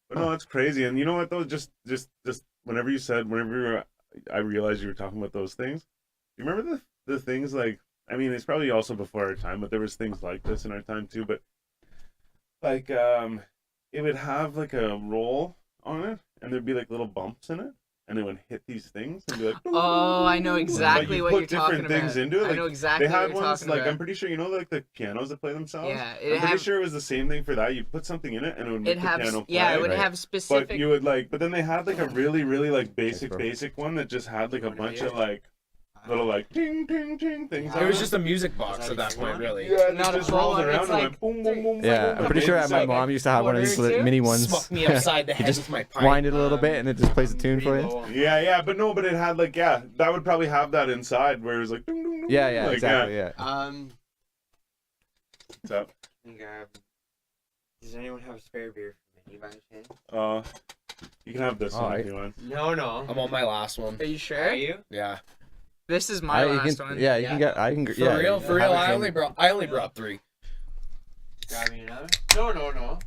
But no, it's crazy. And you know what though? Just whenever I realized you were talking about those things. You remember the things like, I mean, it's probably also before our time, but there was things like this in our time too. But like, it would have like a roll on it, and there'd be like little bumps in it, and they would hit these things and be like, Oh, I know exactly what you're talking about. Put different things into it. I Like, know exactly they had what you're ones talking like about. I'm pretty sure like the pianos that play themselves. Yeah, I'm pretty sure it was the same thing for that. You put something in it and it would make the piano play. Yeah, it would Right. have specific. But you would like, but then they had like a really like basic one that just had like a bunch of like little like ting ting ting things. It was just a music box at that point, really. Yeah, Not a just rolled full-on, around it's and like- went boom boom boom. Yeah, boom, I'm pretty sure my mom used to have one of these mini ones. Smuck me upside the head just with my pipe. Wind it a little bit and it just plays a tune for you. Yeah, but it had like that would probably have that inside where it was like ding, ding, ding, Yeah, like, exactly. Yeah. What's up? Does anyone have a spare beer for me by chance? You can have this one Alright. if you want. No. I'm on my last one. Are you sure? Are you? Yeah. This is my You last can- one. Yeah, you can get. I can. For yeah, real. have it I from- only brought 3. Grab me another? No.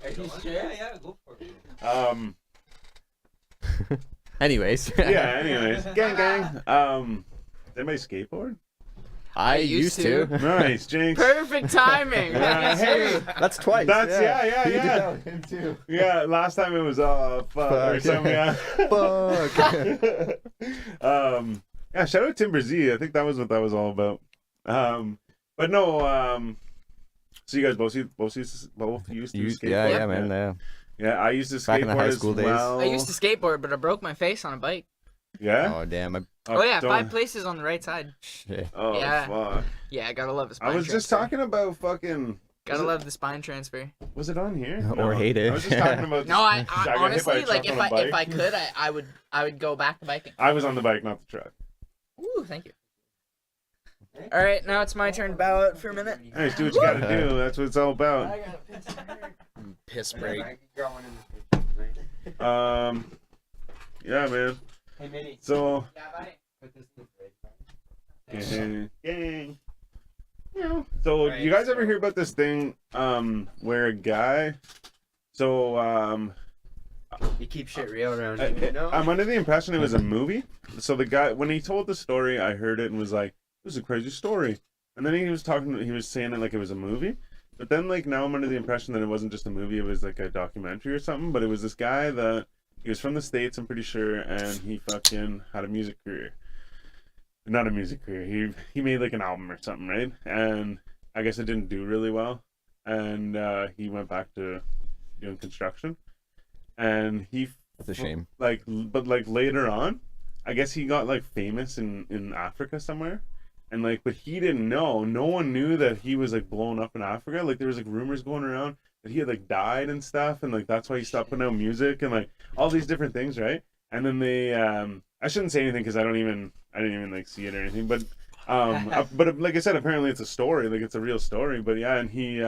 Are you sure? Yeah, go for it. Anyways. Anyways, gang. Does anybody skateboard? I used used to. Nice, Jinx. Perfect timing. Hey, That's twice. That's You did yeah. that with him too. Yeah, last time it was or Fuck. something. Yeah. Fuck. Yeah. Shout out Timber Z. I think that was what that was all about. But no. So you guys both used to skateboard. Yeah, man. Yeah. Yeah, I used to skateboard Back in the high school as days. well. I used to skateboard, but I broke my face on a bike. Yeah. Oh damn. Oh yeah, don't- 5 places on the right side. Shit. Oh Yeah. fuck. Yeah, I gotta love the spine I was transfer. just talking about fucking. Gotta love the spine transfer. Was it on here? Or hate it. I was just talking about. No, I got hit by a honestly truck like on a bike. if I could, I would go back to biking. I was on the bike, not the truck. Ooh, thank you. All right, now it's my turn to bow out for a minute. Hey, do what you gotta do. That's what it's all about. Piss break. Yeah, man. Hey, Minnie. So, Put this in the fridge. gang. So, Right, you guys ever so- hear about this thing, where a guy, You keep shit real around here, you know? I'm under the impression it was a movie. So the guy, when he told the story, I heard it and was like, "It was a crazy story." And then he was saying it like it was a movie. But then, like, now I'm under the impression that it wasn't just a movie; it was like a documentary or something. But it was this guy that he was from the States, I'm pretty sure, and he fucking had a music career. Not a music career. He made like an album or something, right? And I guess it didn't do really well, and he went back to doing construction. And That's a shame. but later on, I guess he got like famous in Africa somewhere, and like, but he didn't know. No one knew that he was like blown up in Africa. Like there was like rumors going around that he had like died and stuff, and like that's why he stopped putting out music and like all these different things, right? And then they, I shouldn't say anything because I didn't even like see it or anything, but but like I said, apparently it's a story, like it's a real story. But yeah, and he,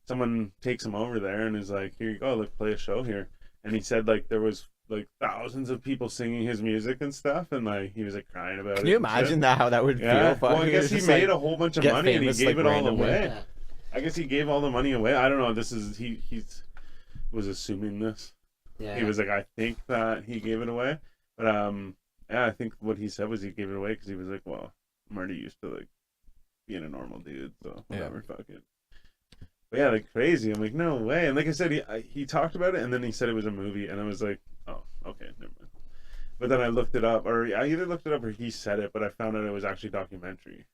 someone takes him over there and is like, "Here you go, let's play a show here." And he said like there was like thousands of people singing his music and stuff, and like he was like crying about it. Can you and shit. imagine that? How that would Yeah. feel? Well, I guess he Just, made like, a whole bunch of get money and he famous, gave like, it all randomly. away. Yeah. I guess he gave all the money away. I don't know. This is he was assuming this. Yeah. He was like, I think that he gave it away, but yeah, I think what he said was he gave it away because he was like, well, I'm already used to like being a normal dude, so whatever, fuck it. But yeah, like crazy. I'm like, no way. And like I said, he talked about it, and then he said it was a movie, and I was like, oh, okay, never mind. But then I looked it up, or I either looked it up or he said it, but I found out it was actually documentary.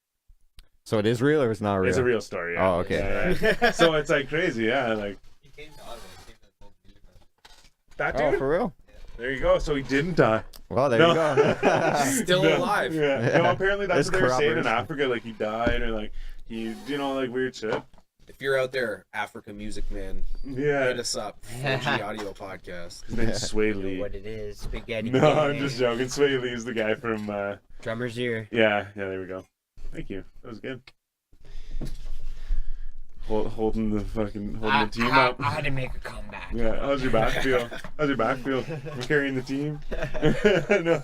So it is real or it's not real? It's a real story. Yeah. Oh, okay. Yeah. So it's like crazy, yeah. Like He came to Ottawa. He came to the whole music festival. that Oh, dude. for real? There you go. So he didn't die. Well, there No. you go. Still No. alive. Yeah. No, apparently that's There's what they were saying in corroboration. Africa. Like he died, or like he, like weird shit. If you're out there, Africa Music Man, Yeah. hit us up. 4G Audio Podcast. His name's Sway You know Lee. what it is? Spaghetti. No, I'm gang. just joking. Sway Lee is the guy from. Drummer's ear. Yeah. There we go. Thank you. That was good. Holding the team up. I had to make a comeback. Yeah. How's your back feel? How's your back feel? You carrying the team? No.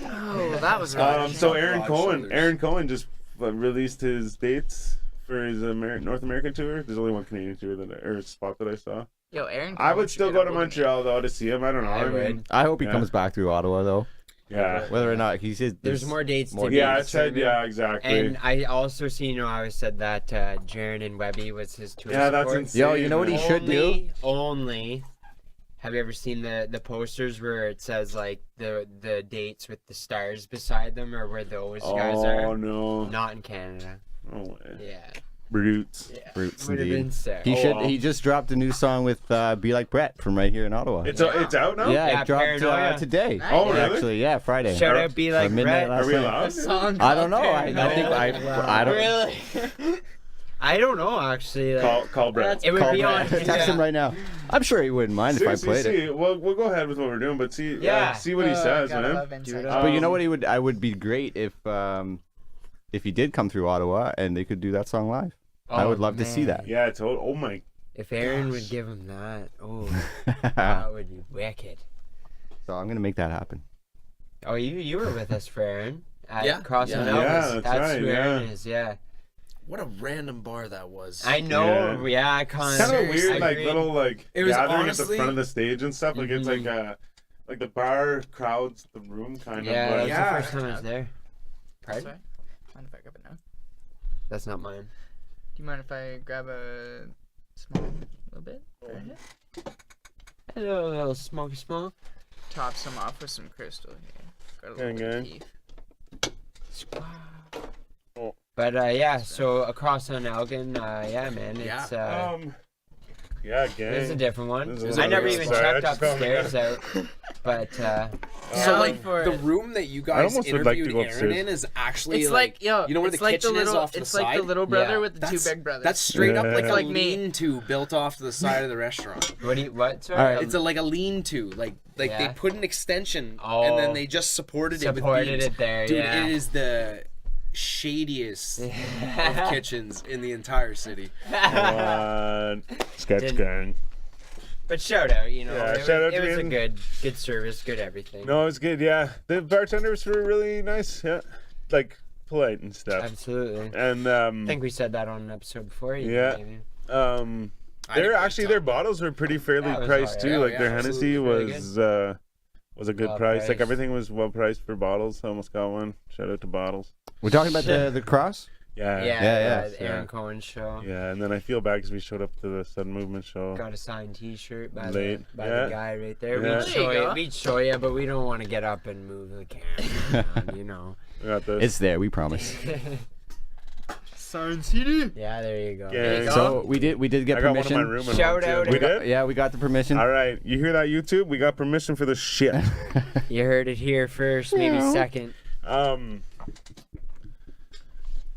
Oh, that was right. So Aaron Broad Cohen. shoulders. Aaron Cohen just released his dates for his North American tour. There's only one Canadian tour or spot that I saw. Yo, Aaron. I Cohen would should still get go a to hold of me. Montreal though to see him. I don't know. I I mean, I hope he Yeah. comes back through Ottawa though. yeah, Whether or not he says There's more dates. more to yeah. be I said determined. yeah, exactly. And I also seen, I said that Jaron and Webby was his tour Yeah, that's support. insane. Yo, you know what he man. should do? Only Have you ever seen the posters where it says like the dates with the stars beside them, or where those guys are? Oh no. Not in Canada. No way. Yeah. Brutes. Yeah. Brutes Would have indeed. been sick. He just dropped a new song with Be Like Brett from right here in Ottawa. It's out now. Yeah, it dropped Paranoia. Today. Nice. Oh, really? Actually, yeah, Friday. Shout out, Be Like midnight Brett. last Are we night. allowed? A song I don't know. called I think I don't. Really? I don't know actually. Like, Call Brett. it would Call be on. Brett. Text him right now. I'm sure he wouldn't mind if I played it. Well, we'll go ahead with what we're doing, but see what he Oh, says, gotta man. love inside Dude, jokes. But you know what? I would be great if he did come through Ottawa and they could do that song live. I would love to see that. Yeah, it's oh my. If Aaron would give him that, that would be wicked. So I'm gonna make that happen. Oh, you were with us for Aaron at Yeah, Crossing yeah. Elvis. Yeah, that's right, who yeah. Aaron is. Yeah, What a random bar that was. I know. Yeah. Yeah, I kind Kind of of weird, like little like It was gathering at honestly- the front of the stage and stuff. Like it's like the bar crowds the room kind Yeah, of. that But was Yeah. the first time I was there. Pardon? Sorry? Mind if I grab it now? That's not mine. Do you mind if I grab a small little bit? Right here? Hello, little smoky smoke. Top some off with some crystal here. Got a Gang, little bit of gang. teeth. But yeah, so across on Elgin, yeah, man, it's yeah, it's a gang. different one. This is a I never little- even sorry, I checked just upstairs out, but So Yeah, like for the it. room that you I guys almost would like to interviewed go Aaron upstairs. in is actually It's like, yo, you know where it's the like kitchen the is little, off to the it's like side? the little brother Yeah. with the two big brothers. That's straight up like Yeah. a Like me. lean-to built off to the side of the restaurant. what? Sorry, All right. It's like a lean-to, like they Yeah. put an extension and Oh. then they just supported it with beams. it there. Dude, yeah. it is the shadiest of kitchens in the entire city. Sketch Didn't- gang. But shout out, you know, Yeah, it, shout out it to was a him. good service, good everything. No, it's good. Yeah, the bartenders were really nice. Yeah, like polite and stuff. Absolutely. And I think we said that on an episode before. Even, Yeah. maybe. I had a they're great actually time. their bottles were pretty fairly Yeah, it was priced alright. too. Yeah, Like yeah, their Hennessy absolutely. Very was a good Well price. Like priced. everything was well priced for bottles. I almost got one. Shout out to bottles. We're talking about the cross. Yeah. Yeah, yeah, the Aaron Cohen show. Yeah, and then I feel bad because we showed up to the Sudden Movement show. Got a signed T-shirt by Late. the Yeah. guy right there. Yeah. We'd show There you you, go. we'd show you, but we don't want to get up and move the camera. around, you know. We got this. It's there. We promise. Science CD. Yeah, there you go. Yeah. There you go. So we did get I got one in permission. my room. at Shout home, out too. to- We did. Yeah, we got the permission. All right, you hear that, YouTube? We got permission for this shit. You heard it here first, maybe second.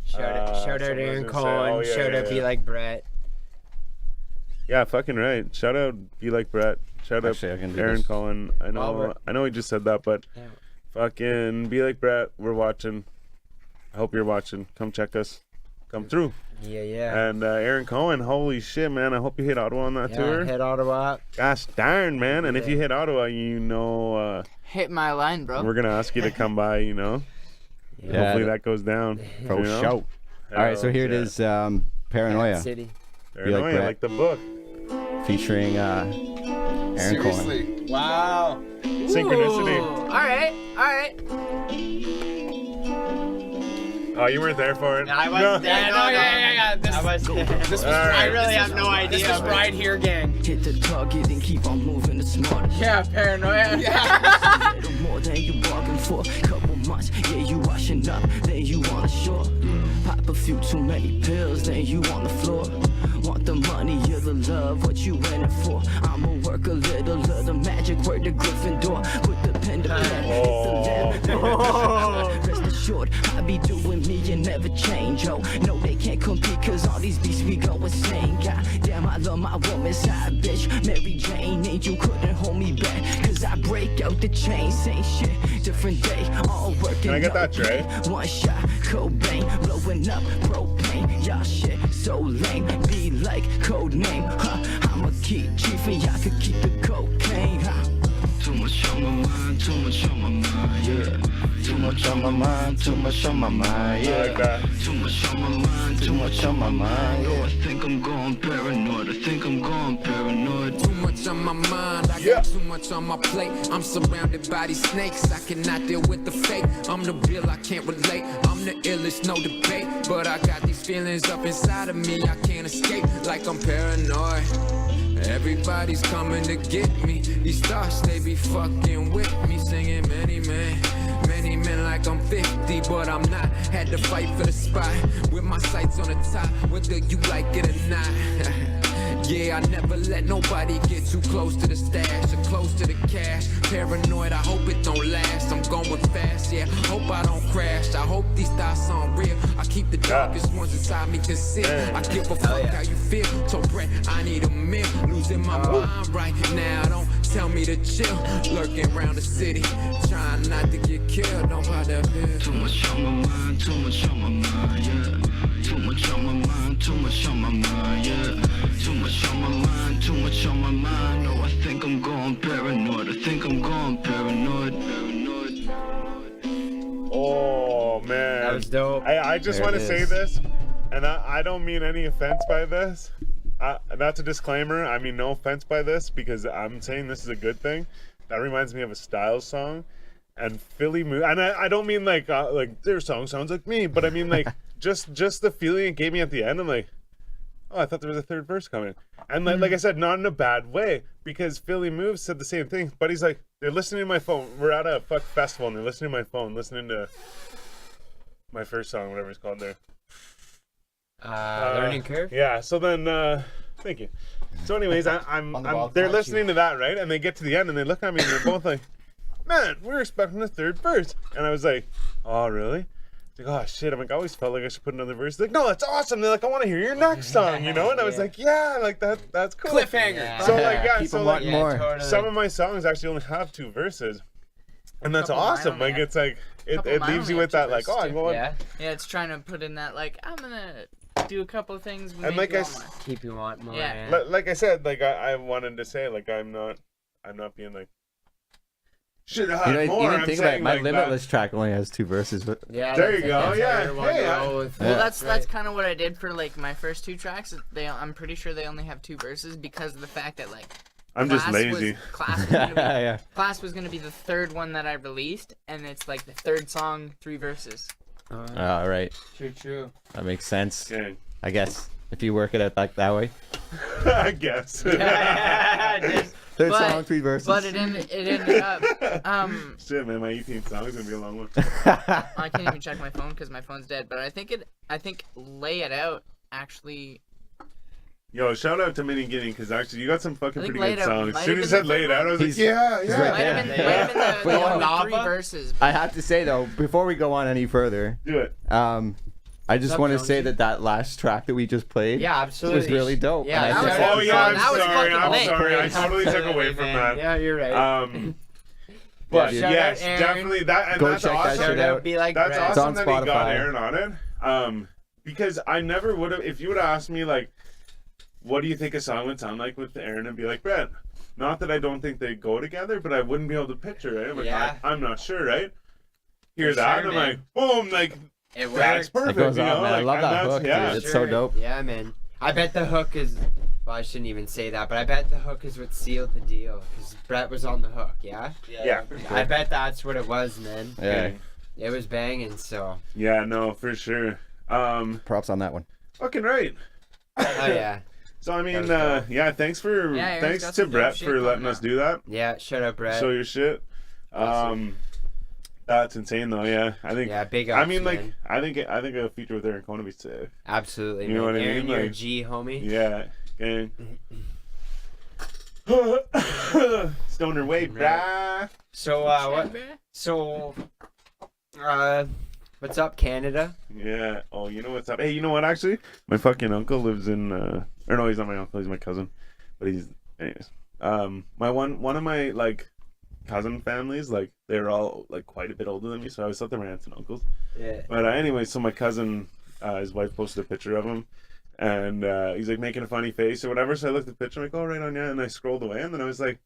Shout out something I was Aaron gonna say. Cohen. Oh, yeah, Shout yeah, out Be yeah. Like Brett. Yeah, fucking right. Shout out, Be Like Brett. Shout Actually, I out can do Aaron this. Cohen. Albert. I know he just said that, but Yeah. fucking Be Like Brett. We're watching. I hope you're watching. Come check us. Come through. Yeah. And Aaron Cohen, holy shit, man! I hope you hit Ottawa on that Yeah, tour. hit Ottawa. Gosh darn, man! And if you hit Ottawa, you know Hit my line, bro. we're gonna ask you to come by. You know, Yeah, hopefully that goes down. for you know? show. All right, so here it is. Paranoia, City. Paranoia, Brett. like the book. featuring Aaron Cohen. Seriously. Wow. Synchronicity. All right. Oh, you weren't there for it. I wasn't there. Yeah. This, I was. This was All right. I really have no idea. This was but- right here, gang. Hit the target and keep on moving the smartest. yeah, paranoia. Little more than you bargained for. Couple months, yeah, you washing up, then you on the shore. Pop a few too many pills, then you on the floor. Want the money, you're the love, what you in it for? I'ma work a little of the magic, work the Gryffindor. Put the pen to pen, it's the limit. Rest assured, I be doing me and never change, yo. No, they can't compete, cause all these beats we go insane. God damn, I love my woman side, bitch. Mary Jane, and you couldn't hold me back, cause I break out the chain, same shit, different day, all working. Can I get that, no Trey? play. One shot, Cobain, blowing up propane. Y'all shit so lame, be like code name, huh? I'ma keep chiefing, y'all could keep the cocaine, huh? Too much on my mind, too much on my mind, yeah. Too much on my mind, too much on my mind, I like that. Too much on my mind, too much on my mind, yeah. I think I'm going paranoid, I think I'm going paranoid. Too much on my mind, I Yeah. got too much on my plate. I'm surrounded by these snakes, I cannot deal with the fake. I'm the real, I can't relate. I'm the illest, no debate. But I got these feelings up inside of me, I can't escape. Like I'm paranoid. Everybody's coming to get me. These thoughts, they be fucking with me. Singing many men like I'm 50, but I'm not. Had to fight for the spot with my sights on the top, whether you like it or not. Yeah, I never let nobody get too close to the stash or close to the cash. Paranoid, I hope it don't last. I'm going fast, yeah, hope I don't crash. I hope these thoughts aren't real. I keep the darkest ones inside me concealed. I give a fuck how you feel. So Brett, I need a meal. Losing my mind right now. Don't tell me to chill. Lurking around the city, trying not to get killed. Nobody here. Too much on my mind, too much on my mind, yeah. Too much on my mind, too much on my mind, yeah. Too much on my mind, too much on my mind. No, I think I'm going paranoid. I think I'm going paranoid. Oh man, That was dope. I just There want to it say is. this, and I don't mean any offense by this. That's a disclaimer. I mean no offense by this because I'm saying this is a good thing. That reminds me of a Styles song, and Philly Move. And I don't mean like their song sounds like me, but I mean like just the feeling it gave me at the end. I'm like, oh, I thought there was a third verse coming. And like I said, not in a bad way, because Philly Moves said the same thing. But he's like, they're listening to my phone. We're at a fuck festival, and they're listening to my phone, listening to my first song, whatever it's called there. Learning curve. Yeah. So then, thank you. So anyways, I'm ball. they're Got listening to that, right? And they get to the end, and they look at me, and they're both like, man, we're expecting a third verse. And I was like, oh, really? Like, oh shit! I'm like, I always felt like I should put another verse. They're like, no, that's awesome. They're like, I want to hear your next song, you know? And I was like, yeah, like that's cool. Cliffhanger. Yeah. So like, yeah, Keep so them like, wanting more. Totally. some of my songs actually only have 2 verses, and that's Couple of mine awesome. only Like, have- it's like it couple of mine leaves only you with have that 2 like, oh, I verses, go on. Yeah. Yeah, it's trying to put in that like I'm gonna do a couple of things. And like I s- Keep you want more. Yeah. like I said, like I wanted to say, like I'm not being like. Should have You had know, more. even I'm think about it. saying, My like, Limitless track only has 2 verses, but Yeah. There you that's- go, that's yeah. how you wanna Hey, go with Well, it. that's Right. kind of what I did for like my first 2 tracks. I'm pretty sure they only have 2 verses because of the fact that like I'm just lazy. Class was gonna be, yeah. Class was gonna be the 3rd one that I released, and it's like the 3rd song, 3 verses. All right, True. that makes sense. Okay. I guess if you work it out like that way. I guess. Just- Third But- song, 3 verses. But it ended up. Shit, man, my 18th song is gonna be a long one. I can't even check my phone because my phone's dead. But I think Lay It Out actually. Yo, shout out to Mini Ginni, because actually you got some fucking I think pretty Lay good It Out songs. might As soon have as you been said the Lay It Out, I was like, He's- yeah. he's right Might there. have been the But you know, only 3 verses. I have to say though, before we go on any further, Do it. I just What's up, want to say Jonesy? that last track that we just played Yeah, absolutely. was really dope. Yeah, And I that think was- Oh yeah, I'm that was sorry. fucking I'm lit. sorry. I totally took away from that. Yeah, you're right. But Yeah, shout yes, out Aaron. definitely that, and Go that's check that awesome. shit out. Be like That's Brad. It's awesome on that he got Spotify. Aaron on it. Because I never would have. If you would have asked me like, what do you think a song would sound like with Aaron, and be like, Brett. Not that I don't think they go together, but I wouldn't be able to picture it. I'm like, Yeah. I'm not sure, right? Hear For that, sure, and I'm man. like, boom, like It that's works. perfect. It goes you on, know? man. I Like, love and that that's- hook, yeah. dude. It's so dope. Yeah, man. I bet the hook is. Well, I shouldn't even say that, but I bet the hook is what sealed the deal. Because Brett was on the hook, yeah? Yeah. I bet that's what it was, man. Yeah. It was banging, so. Yeah, no, for sure. Props on that one. Fucking right. Oh, yeah. So I mean, That was dope. yeah, thanks Yeah, Aaron's thanks got to some dope Brett shit for going letting on. us do that. Yeah, shut up, Brett. Show your shit. Awesome. That's insane though. Yeah, I think. Yeah, big I ups, mean, like, man. I think a feature with Aaron Cohn would be sick. Absolutely, You know man. what I Aaron, mean? you're a Like- G, homie. Yeah, gang. Stoner way, brah. So, what's up, Canada? Yeah. Oh, you know what's up? Hey, you know what? Actually, my fucking uncle lives in. Or no, he's not my uncle. He's my cousin. But he's. Anyways, my one of my like cousin families, like they're all like quite a bit older than me, so I always thought they were aunts and uncles. Yeah. But anyway, so my cousin, his wife posted a picture of him, and he's like making a funny face or whatever. So I looked at the picture, I'm like, oh, right on, yeah. And I scrolled away, and then I was like,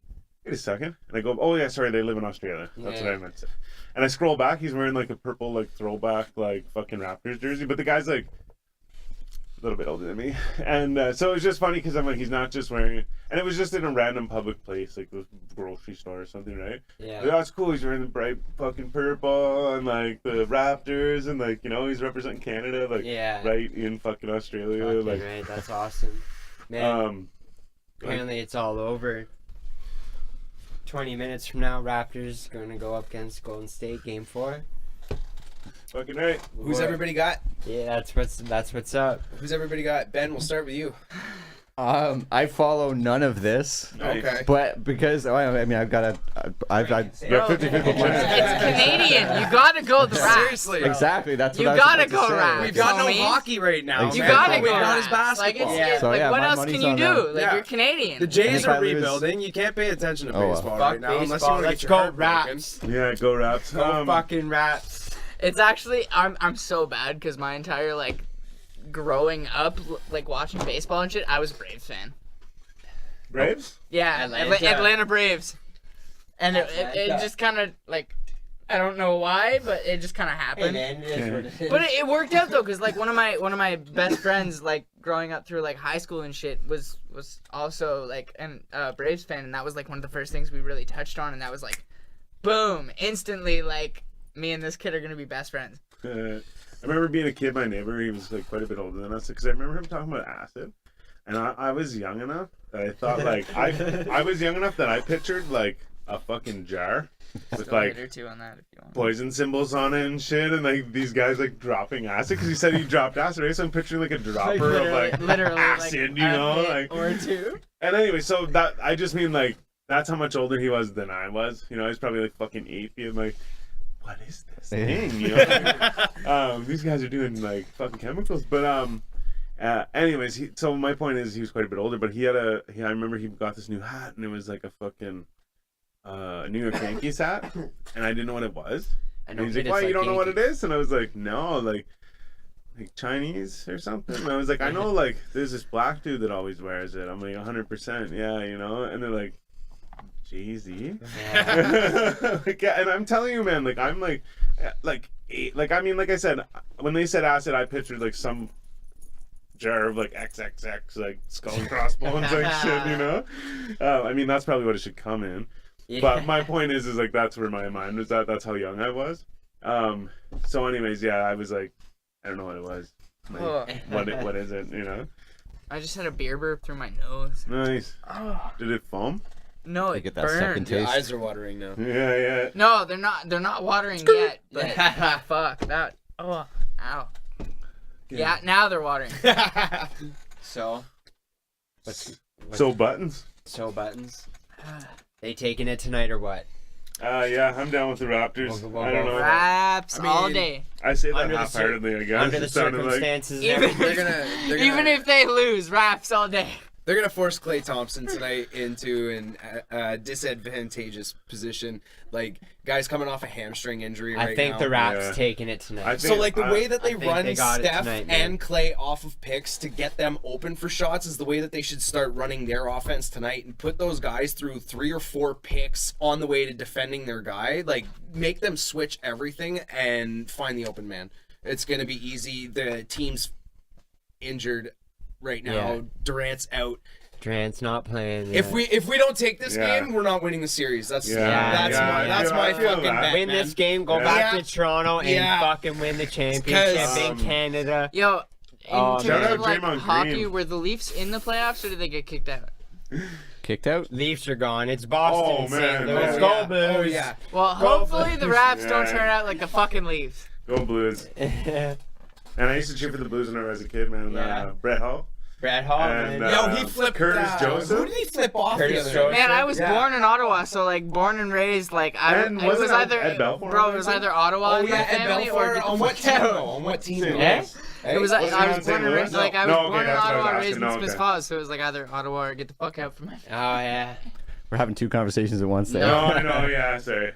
wait a second. And I go, oh yeah, sorry, they live in Australia. That's what I meant to say. And I scroll back, he's wearing like a purple like throwback like fucking Raptors jersey, but the guy's like a little bit older than me. And so it was just funny because I'm like, he's not just wearing it. And it was just in a random public place, like the grocery store or something, right? Yeah. Like, that's cool. He's wearing the bright fucking purple and like the Raptors and like, you know, he's representing Canada, like Yeah. right in fucking Australia. Fucking like right. That's awesome. Man. Apparently it's all over. 20 minutes from now, Raptors going to go up against Golden State, Game 4. Fucking right. Who's everybody got? Yeah, that's what's up. Who's everybody got? Ben, we'll start with you. I follow none of this. Nice. Okay. But because I've got a, I've You have 50-50 chance. It's Canadian. You gotta go the Raps. Seriously. exactly that's what You I was gotta about to go say. Raps. We've got no Homie. hockey right now. Exactly. You gotta We've go got his Raps. Like, basketball. it's, So, like yeah, what my else money's can you on do? that. Like, Yeah. you're Canadian. The Jays if I are lose- rebuilding. You can't pay attention to Oh, well. baseball Fuck right now unless you baseball. want to Let's get your go heart broken. Raps. Yeah, go Raps. Go fucking Raps. It's actually I'm so bad because my entire like growing up like watching baseball and shit, I was a Braves fan. Braves? Yeah, Atlanta Braves. And it just kind of like I don't know why, but it just kind of Hey happened. man, it is what it is. But it worked out though, cause like one of my best friends like growing up through like high school and shit was also like an Braves fan, and that was like one of the first things we really touched on, and that was like, boom, instantly like me and this kid are gonna be best friends. I remember being a kid, my neighbor, he was like quite a bit older than us, because I remember him talking about acid. And I was young enough that I thought like, I was young enough that I pictured like a fucking jar with Go like later too on that if you want. poison symbols on it and shit, and like these guys like dropping acid, because he said he dropped acid, right? So I'm picturing like a dropper of like literally acid, like, you know? a hit Like, or two. and anyway, so that, I just mean like, that's how much older he was than I was. You know, I was probably like fucking 8 feet. I'm like, what is this thing? You know, these guys are doing like fucking chemicals. But anyways, so my point is, he was quite a bit older, but I remember he got this new hat, and it was like a fucking New York Yankees hat, and I didn't know what it was. And he's like, why, you don't know what it is? And I was like, no, like Chinese or something. And I was like, I know, like there's this black dude that always wears it. I'm like 100%, yeah, you know. And they're like, Jay-Z. Yeah. Like, yeah, and I'm telling you, man, like I'm like I mean, like I said, when they said acid, I pictured like some jar of like XXX, like skull and crossbones, like shit, you know. I mean, that's probably what it should come in. Yeah. But my point is like that's where my mind was at. That's how young I was. So anyways, yeah, I was like, I don't know what it was. Like, what is it? You know. I just had a beer burp through my nose. Nice. Oh. Did it foam? No, You it get that second burned. taste. Your eyes are watering now. Yeah, yeah. No, they're not watering yet. But fuck that. Oh, ow. Yeah, now they're watering. So, what's So buttons. so buttons? They taking it tonight or what? Yeah, I'm down with the Raptors. We'll I don't know. Raps I mean, all day. I say that Under the half-heartedly, I guess. Under the It sounded like. circumstances, Even everything. even if they lose, raps all day. They're gonna force Klay Thompson tonight into a disadvantageous position. Like guys coming off a hamstring injury right now. I think the Raps Yeah. taking it tonight. I So think- like the way that they think run they got it Steph tonight, man. and Klay off of picks to get them open for shots is the way that they should start running their offense tonight, and put those guys through 3 or 4 picks on the way to defending their guy. Like make them switch everything and find the open man. It's gonna be easy. The team's injured right now. Yeah. Durant's out. Durant's not playing. If we don't take this Yeah. game, we're not winning the series. That's Yeah, that's yeah, my I feel fucking that. bet, win man. this game, go Yeah. back Yeah. to Toronto and Yeah. fucking win the championship Because, in Canada. Yo, in Oh, terms shout out of like Draymond hockey, Green. were the Leafs in the playoffs or did they get kicked out? Kicked out. Leafs are gone. It's Boston, Oh, and man, St. Louis. man. Go Oh Blues. yeah. Well, hopefully the Raps don't Yeah. turn out like the fucking Leafs. Go Blues. And I used to cheer for the Blues when I was a kid, man. Yeah. Brett Hall. Brad Hall, And, man. Yo, he flipped. Curtis Joseph? Who did he flip off Curtis the other Joseph. day? Man, I was Yeah. born in Ottawa, so like born and raised, like And it wasn't was Ed- either Ed Belfour bro, on it was that either Ottawa Oh in yeah, my Ed family or Belfour. get the On what fuck team? out. though? On what team? St. though? Louis. It was Wasn't he I on was born St. and Louis? raised like I was No, okay, born in that's what I was Ottawa, asking. raised in No, Smiths okay. Falls, so it was like either Ottawa or get the fuck out from my. Oh, yeah. We're having 2 conversations at once there. No, I know, yeah, sorry.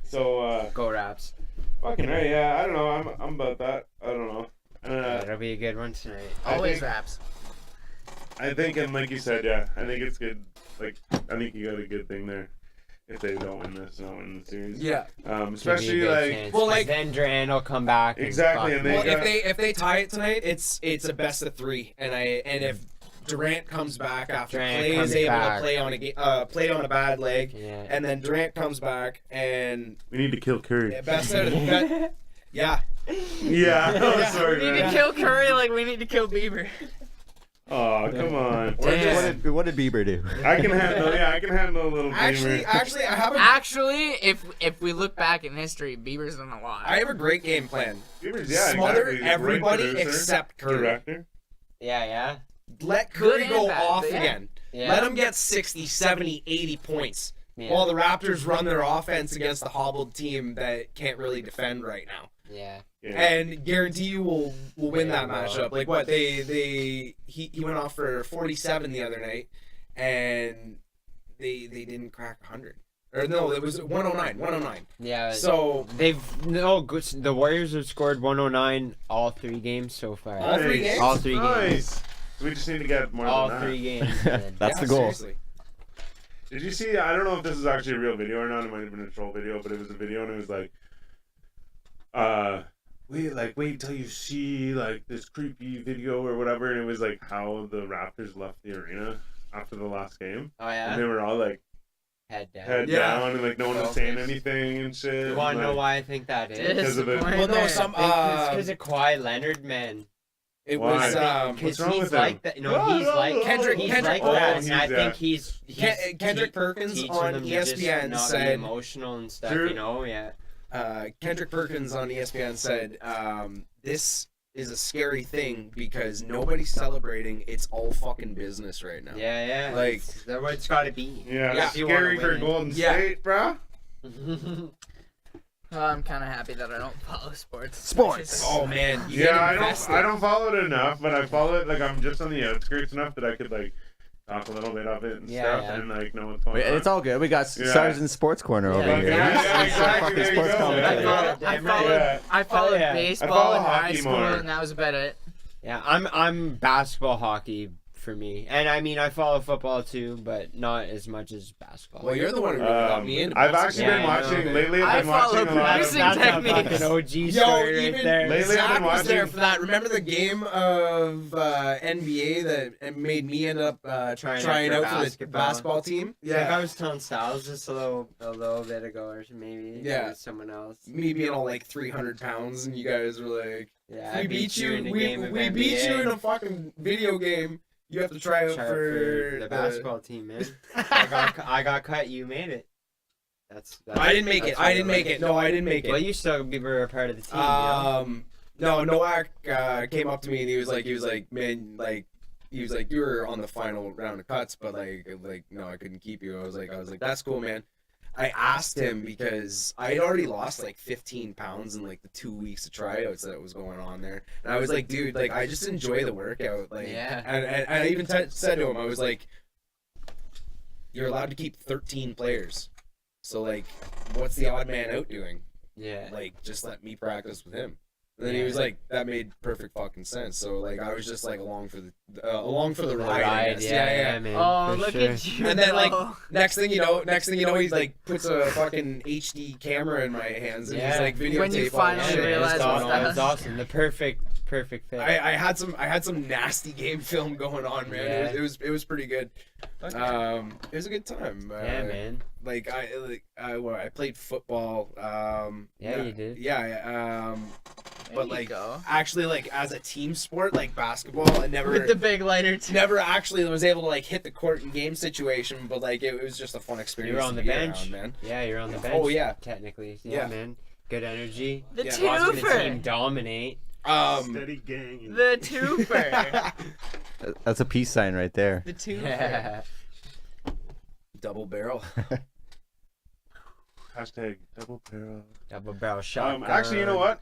So, Go Raps. fucking right, yeah, I don't know. I'm about that. I don't know. That'll be a good one tonight. Always think- Raps. I think, and like you said, yeah, I think it's good. Like, I think you got a good thing there. If they don't win this, not win the series. Yeah. Especially Give you a good like, chance, well, 'cause like- then Durant will come back. and Exactly, fuck and they Well, got- if they tie it tonight, it's a best of 3, and if Durant comes back after Durant Klay comes is able back. to play on a bad leg, Yeah. and then Durant comes back and we need to kill Curry. best out of the yeah. Yeah. Oh, sorry, We need to man. kill Curry like we need to kill Bieber. Oh, come on. What did Bieber do? I can handle a little Beamer. Actually, I have a Actually, if we look back in history, Bieber's done a lot. I have a great game plan. Beamer's, Smother exactly. He's a great everybody producer, except Curry. director. Yeah. Let Good Curry and go bad, off but yeah. again. Yeah. Let him get 60, 70, 80 points. Yeah. While the Raptors run their offense against the hobbled team that can't really defend right now. Yeah. And guarantee you will win that matchup. Like what he went off for 47 the other night, and they didn't crack 100. Or no, it was 109. Yeah. So the Warriors have scored 109 all 3 games so far. All 3 games? All 3 games. Nice. So we just need to get more All than that. 3 games. man. That's the goal. Seriously. Did you see? I don't know if this is actually a real video or not. It might have been a troll video, but it was a video, and it was like, wait till you see like this creepy video or whatever, and it was like how the Raptors left the arena after the last game, Oh yeah. and they were all like Head down. head Yeah. down, and like no one was saying anything and shit. You want to know like, why I think that is? Because of it. Well, no, some Because of Kawhi Leonard, man. it Why? was What's Because wrong he's with like him? that. No, he's like Kendrick- He's Kendrick- like that, he's and I that. think he's Kendrick Perkins teaching on them to just ESPN not be said emotional and stuff. True. You know, yeah. Kendrick Perkins on ESPN said this is a scary thing because nobody's celebrating. It's all fucking business right now. Yeah. Like- that's what it's got to be. Yeah, If you wanna scary for win. Golden Yeah. State, bro. I'm kind of happy that I don't follow sports. Sports. Oh man, you Yeah, get I invested. don't follow it enough, but I follow it like I'm just on the outskirts enough that I could like talk a little bit of it and Yeah, stuff, yeah. and like know what's going Wait, on. it's all good. We got Yeah. Sarzin Sports Corner over Yeah, here. yeah, exactly. Fucking There you sports go. commentator. Yeah. I followed Yeah. baseball I follow in high hockey school, more. and that was about it. Yeah, I'm basketball, hockey for me, and I mean I follow football too, but not as much as basketball. Well, you're the one who really got me into I've basketball. actually been Yeah, I watching know. lately. I I've been watching follow a lot of. producing That's a techniques. fucking OG Yo, story even right there. Lately I've Zach been was there watching- for that. Remember the game of NBA that made me end up trying out for the basketball team? I think I was telling Styles this a little bit ago, or maybe Yeah. it was someone else. Me being all like 300 pounds, and you guys were like, Yeah, "We I beat you. in a We game of beat NBA. you in a fucking video game. You have to try out Try for the basketball team, man. I got cut. You made it. That's I didn't make it. that's I what didn't it make was. it. No, I didn't make Well, it. you still were a part of the team. you know? No, Nowak came up to me and he was like, man, like, he was like, you were on the final round of cuts, but like, no, I couldn't keep you. I was like, that's cool, man. I asked him because I had already lost like 15 pounds in like the 2 weeks of tryouts that was going on there, and I was like, dude, like, I just enjoy the workout, like, Yeah. and I even said to him, I was like, you're allowed to keep 13 players, so like, what's the odd man out doing? Yeah. Like, just let me practice with him. And then he was like, that made perfect fucking sense. So like, I was just like along for the ride. I guess. Yeah, man. Oh, for look sure. at you! And then like though. next thing you know, he's like puts a fucking HD camera in my hands and he's Yeah. like videotape. When you all finally that shit. realize it was what's awesome. It was that. awesome. The perfect fit. I had some nasty game film going on, man. Yeah. It was pretty good. It was a good time. Yeah, man. Like I played football. Yeah, you did. Yeah. But There you like go. actually like as a team sport like basketball, I never With the big lighter too. never actually was able to like hit the court in game situation, but like it was just a fun experience. You were on to the be bench. around, man. Yeah, you're on the bench. Oh, yeah. Technically. Yeah. Yeah, man. Good energy. The Yeah. Watching the team twofer. dominate. Steady gang. The twofer. That's a peace sign right there. The twofer. Yeah. Double barrel. Hashtag double barrel. Double barrel shot. Actually, you know what?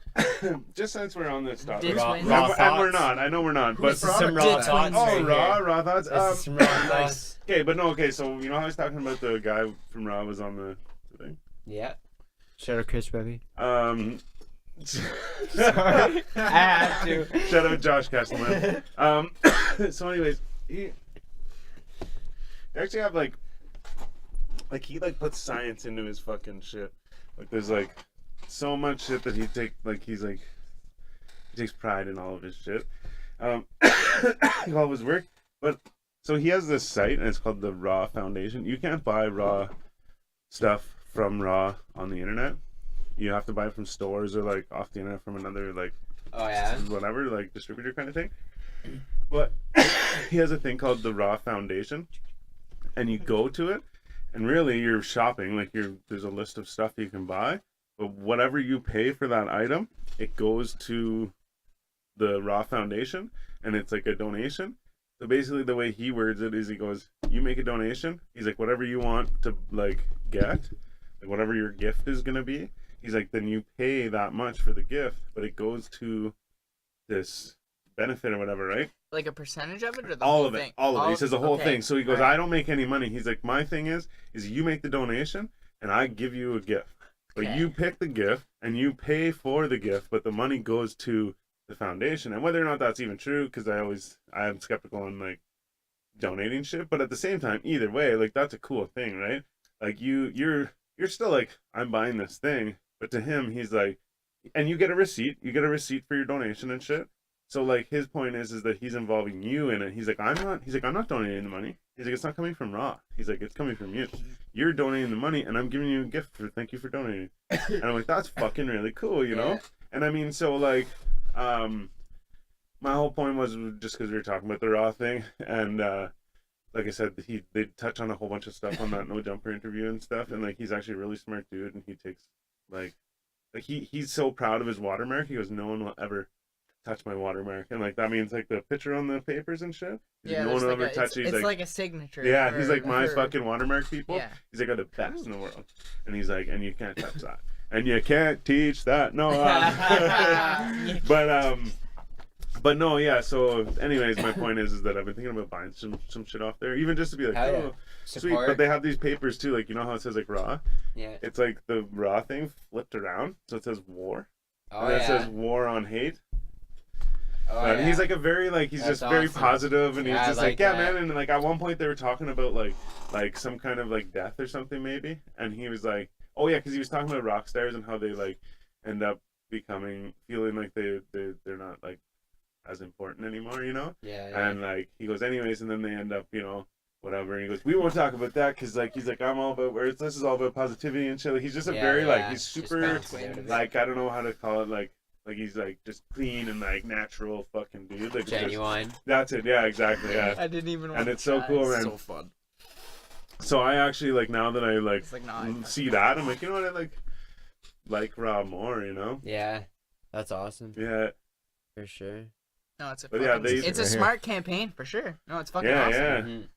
Just since we're on this topic, Did Raw, win? raw and we're thoughts. not. I know we're not. But This is some raw Did thoughts. oh, right raw here. thoughts. This is some raw thoughts. Okay, but no. Okay, so you know how I was talking about the guy from Raw was on the thing. Yeah. Shout out Chris Webby. Sorry, I had to. Shout out Josh Kesselman. So, anyways, he actually have like he like puts science into his fucking shit. Like there's like so much shit that he takes pride in all of his shit. All of his work. But so he has this site and it's called the Raw Foundation. You can't buy Raw stuff from Raw on the internet. You have to buy it from stores or like off the internet from another like Oh yeah. whatever, like distributor kind of thing. But he has a thing called the Raw Foundation, and you go to it, and really you're shopping. Like there's a list of stuff you can buy, but whatever you pay for that item, it goes to the Raw Foundation, and it's like a donation. So basically, the way he words it is, he goes, "You make a donation." He's like, "Whatever you want to like get, like whatever your gift is gonna be." He's like, "Then you pay that much for the gift, but it goes to this benefit or whatever, right?" Like a percentage of it, or the All whole of it, thing? all of it. He says the whole okay. thing. So he goes, Right. "I don't make any money." He's like, "My thing is you make the donation, and I give you a gift, but Okay. you pick the gift and you pay for the gift, but the money goes to the foundation." And whether or not that's even true, because I'm skeptical on like donating shit, but at the same time, either way, like that's a cool thing, right? Like you're still like, I'm buying this thing, but to him, he's like, and you get a receipt for your donation and shit. So like his point is that he's involving you in it. He's like, I'm not donating the money. He's like, it's not coming from Raw. He's like, it's coming from you. You're donating the money, and I'm giving you a gift for thank you for donating. And I'm like, that's fucking really cool, you know? Yeah. And I mean, so like, my whole point was just because we were talking about the Raw thing, and like I said, they touch on a whole bunch of stuff on that No Jumper interview and stuff, and like he's actually a really smart dude, and he takes like he's so proud of his watermark. He goes, no one will ever touch my watermark, and like that means like the picture on the papers and shit. Yeah, no one will there's ever like touch it. He's it's like a signature. yeah, for- he's like my for- fucking watermark people. Yeah. He's like, are the best in the world, and he's like, and you can't touch that, and you can't teach that. No, but no, yeah. So, anyways, my point is that I've been thinking about buying some shit off there, even just to be like, Hell yeah. oh, sweet. Support. But they have these papers too, like you know how it says like Raw. Yeah. It's like the Raw thing flipped around, so it says war, Oh and it yeah. says war on hate. Oh, And yeah. he's like a very like he's That's just very awesome. positive, and he's Yeah, I just like like yeah, that. man. And like at one point they were talking about like some kind of like death or something maybe, and he was like, oh yeah, because he was talking about rock stars and how they like end up feeling like they're not like as important anymore, you know. Yeah. And like he goes anyways, and then they end up, you know, whatever. And he goes, we won't talk about that because like he's like, I'm all about this is all about positivity and shit. Like he's just a Yeah, very like yeah. he's Just super positive. like I don't know how to call it like he's like just clean and like natural fucking dude. Like just- Genuine. that's it. Yeah, exactly. Yeah. I didn't even. And want it's to so try. cool, man. So fun. So I actually like now that I like It's like, no, I- see that, I'm like, you know what, I like Rob more, you know? Yeah. That's awesome. Yeah. For sure. No, it's a But fucking, yeah, they- it's a Right here. smart campaign for sure. No, it's fucking Yeah, awesome. yeah. Mhm.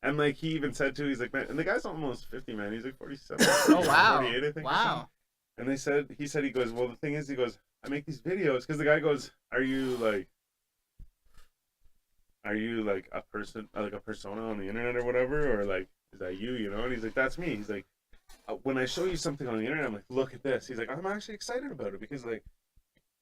And like he even said too, he's like, man, and the guy's almost 50, man. He's like 47. Oh wow. 48, I think. or Wow. something. And he said, he goes, well, the thing is, he goes, I make these videos because the guy goes, are you like a person, like a persona on the internet or whatever, or like is that you, you know? And he's like, that's me. He's like, when I show you something on the internet, I'm like, look at this. He's like, I'm actually excited about it because like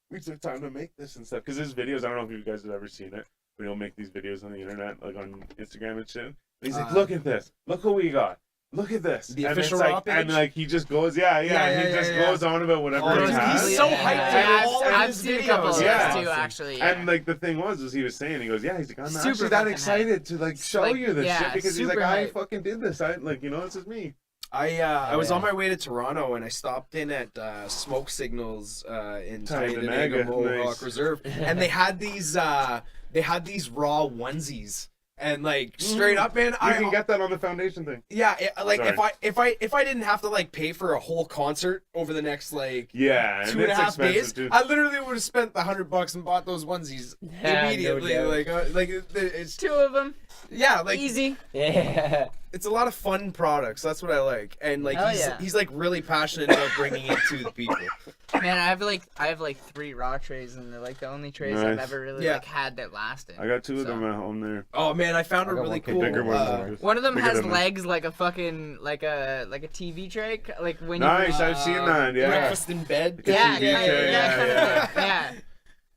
we took time to make this and stuff. Because his videos, I don't know if you guys have ever seen it, but he'll make these videos on the internet, like on Instagram and shit. And he's like, look at this. Look what we got. Look at this. The and official it's Raw like, page? and like he just goes, yeah, Yeah, he just yeah. goes on about whatever Oh, he he's has. so hyped Yeah, for all of I've his seen a couple of videos. those Yeah. too, actually. Yeah. And like the thing was he was saying, he goes, yeah, he's like, I'm Super actually that fucking excited to like show Like, you this yeah, shit because he's like, super I hype. fucking did this. I like, you know, this is me. I was Yeah. on my way to Toronto and I stopped in at Smoke Signals in Tyendinaga, Tyendinaga Mohawk nice. Reserve, and they had these raw onesies, and like straight up, man, You can get that on the foundation thing. yeah, like Sorry. if I didn't have to like pay for a whole concert over the next like Yeah, and 2.5 it's days, expensive too. I literally would have spent the $100 and bought those onesies Yeah, immediately. no doubt. Like it's Two of them. yeah, like Easy. Yeah. it's a lot of fun products. That's what I like, and like Hell he's yeah. he's like really passionate about bringing it to the people. Man, I have like 3 raw trays, and they're like the only trays I've Nice. ever really Yeah. like had that lasted. I got 2 of So- them at home there. Oh man, I found I a got really one cool. Bigger ones. than this. One of them Bigger has than this. legs like a fucking like a TV tray, like when Nice, you. I've seen that. Yeah, Breakfast in bed. Like a Yeah, TV yeah, tray, yeah, kind yeah. of thing. Yeah.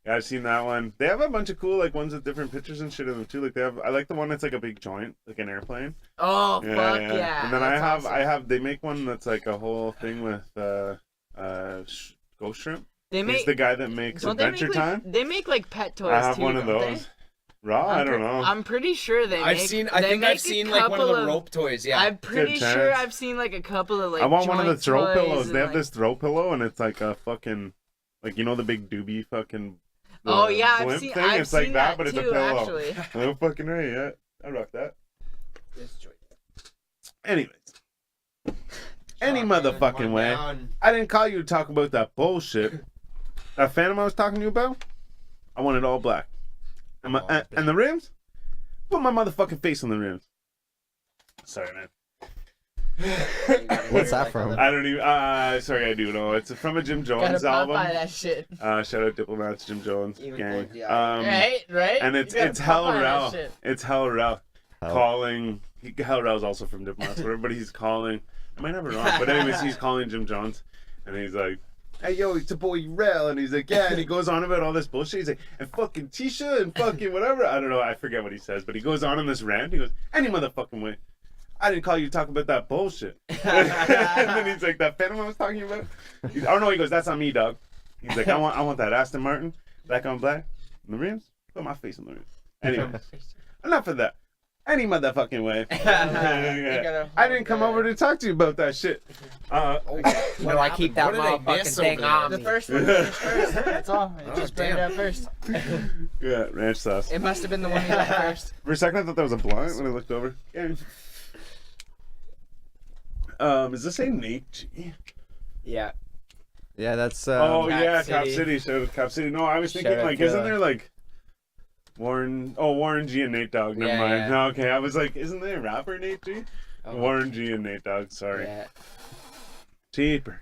Yeah, I've seen that one. They have a bunch of cool like ones with different pictures and shit in them too. Like I like the one that's like a big joint, like an airplane. Oh fuck yeah! And then that's I awesome. have they make one that's like a whole thing with ghost shrimp. They He's make the guy that makes don't they Adventure make, Time. Like, they make like pet toys I have too. one of don't those. they? Raw, I I'm don't pre- know. I'm pretty sure they I've make. seen. I they think make I've a seen like one of couple the rope toys. Yeah. I'm pretty Good sure chance. I've seen like a couple of like. I want one of the joint throw toys pillows. and, They have like- this throw pillow, and it's like a fucking, like you know the big doobie fucking Oh yeah, I've blimp seen. thing. I've It's like seen that, but too, it's a pillow. actually. Oh, fucking right, yeah. I rock that. Anyways. Any motherfucking way. I didn't call you to talk about that bullshit. That Phantom I was talking to you about? I want it all black. And, and the rims? Put my motherfucking face on the rims. Sorry, man. What's that from? I don't even. Sorry, I do know. It's from a Jim Jones Gotta pop album. by that shit. Shout out Diplomats, Jim Jones gang. Right. And it's hella Rel. It's hella Rel Hell. calling. Hella Rel's also from Diplomats, whatever. But he's calling. I might have it wrong, but anyways, he's calling Jim Jones, and he's like, "Hey yo, it's a boy Rel," and he's like, "Yeah," and he goes on about all this bullshit. He's like, "And fucking Tisha and fucking whatever." I don't know. I forget what he says, but he goes on this rant. He goes, "Any motherfucking way. I didn't call you to talk about that bullshit." And then he's like, "That Phantom I was talking about?" Oh no, he goes, "That's on me, dog." He's like, I want that Aston Martin, black on black, and the rims. Put my face on the rims. Anyway, enough of that. Any motherfucking way. I didn't come over to talk to you about that shit. No, I keep that motherfucking thing on The me. first one finished first. That's all. It just burned out first. Yeah, ranch sauce. It must have been the one you left first. For a second, I thought that was a blunt when I looked over. Yeah. Is this a Nate G? Yeah. Yeah, that's. Oh Cap yeah, City. Cap City. Shout out Cap City. No, I was thinking Shout out like, to- isn't there like Warren G and Nate Dogg? Never Yeah, mind. yeah. No, okay, I was like, isn't there a rapper Nate G? Oh. Warren G and Nate Dogg. Sorry. Yeah. Cheaper.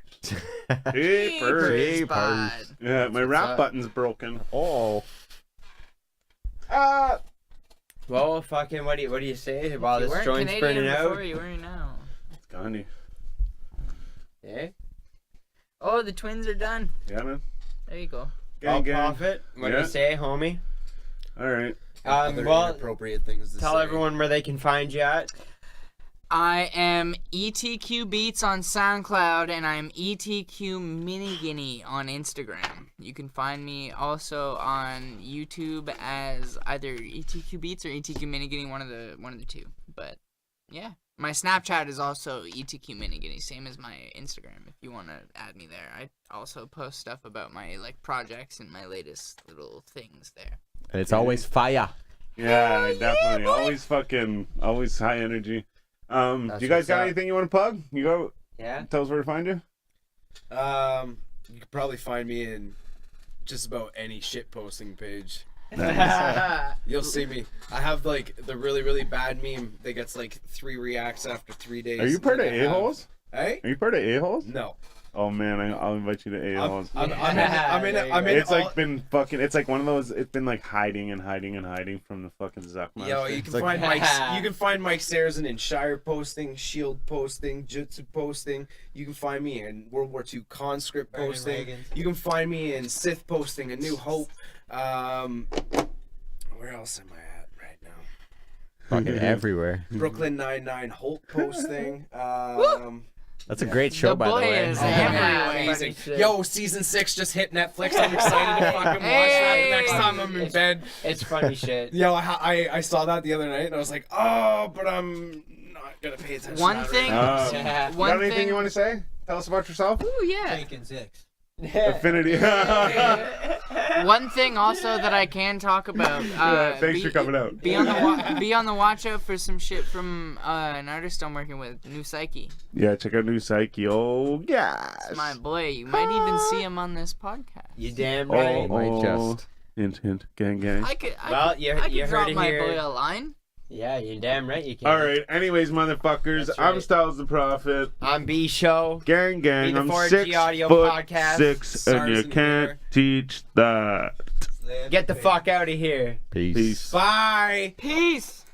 Jeepers, bud. Yeah, my rap up? button's broken. Oh. Well, fucking, what do you say while You this weren't joint's Canadian burning before, out? you weren't now. It's Gandhi. Yeah. Oh, the twins are done. Yeah, man. There you go. All Gang. profit. What do Yeah. you say, homie? All right. Other Well, inappropriate things to tell say. everyone where they can find you at. I am ETQ Beats on SoundCloud, and I'm ETQ Miniginny on Instagram. You can find me also on YouTube as either ETQ Beats or ETQ Miniginny, one of the two. But yeah, my Snapchat is also ETQ Miniginny, same as my Instagram. If you want to add me there, I also post stuff about my like projects and my latest little things there. And it's always fire. Yeah, definitely. Always high energy. Do you guys got anything you want to plug? You go. Yeah. Tell us where to find you. You could probably find me in just about any shit posting page. You'll see me. I have like the really, really bad meme that gets like 3 reacts after 3 days. Are you part of that I have- A-holes? Hey? Are you part of A-holes? No. Oh man, I'll invite you to A-holes. I'm in It's all- like been fucking. It's like one of those. It's been like hiding from the fucking Zuck monster. Yo, you can find Mike Sarzin in Shire posting, Shield posting, Jutsu posting. You can find me in World War II conscript posting. You can find me in Sith posting, A New Hope. Where else am I at right now? Fucking everywhere. Brooklyn Nine-Nine Holt posting. That's a great show, by the way. is Yeah, amazing. Yo, season 6 just hit Netflix. I'm excited to fucking watch that next time I'm in bed. It's funny shit. Yo, I saw that the other night and I was like, oh, but I'm not gonna pay attention. One to that thing- right now. Yeah. You One got anything thing- you want to say? Tell us about yourself. Ooh, yeah. Taking 6. Affinity. One thing also that I can talk about. Thanks for coming out. Be on the watch out for some shit from an artist I'm working with, New Psyche. Yeah, check out New Psyche. Oh, yeah. It's my boy. You might even see him on this podcast. You damn Oh, right. Might just. hint, gang. I could You heard drop it my here. boy a line. Yeah, you're damn right you can. All right. Anyways, motherfuckers, That's I'm right. Styles the Prophet. I'm B Show. Gang, Be the I'm 4G Audio 6'6", and you Sarzin can't here. teach that. Get the fuck out of here. Peace. Peace. Bye. Peace.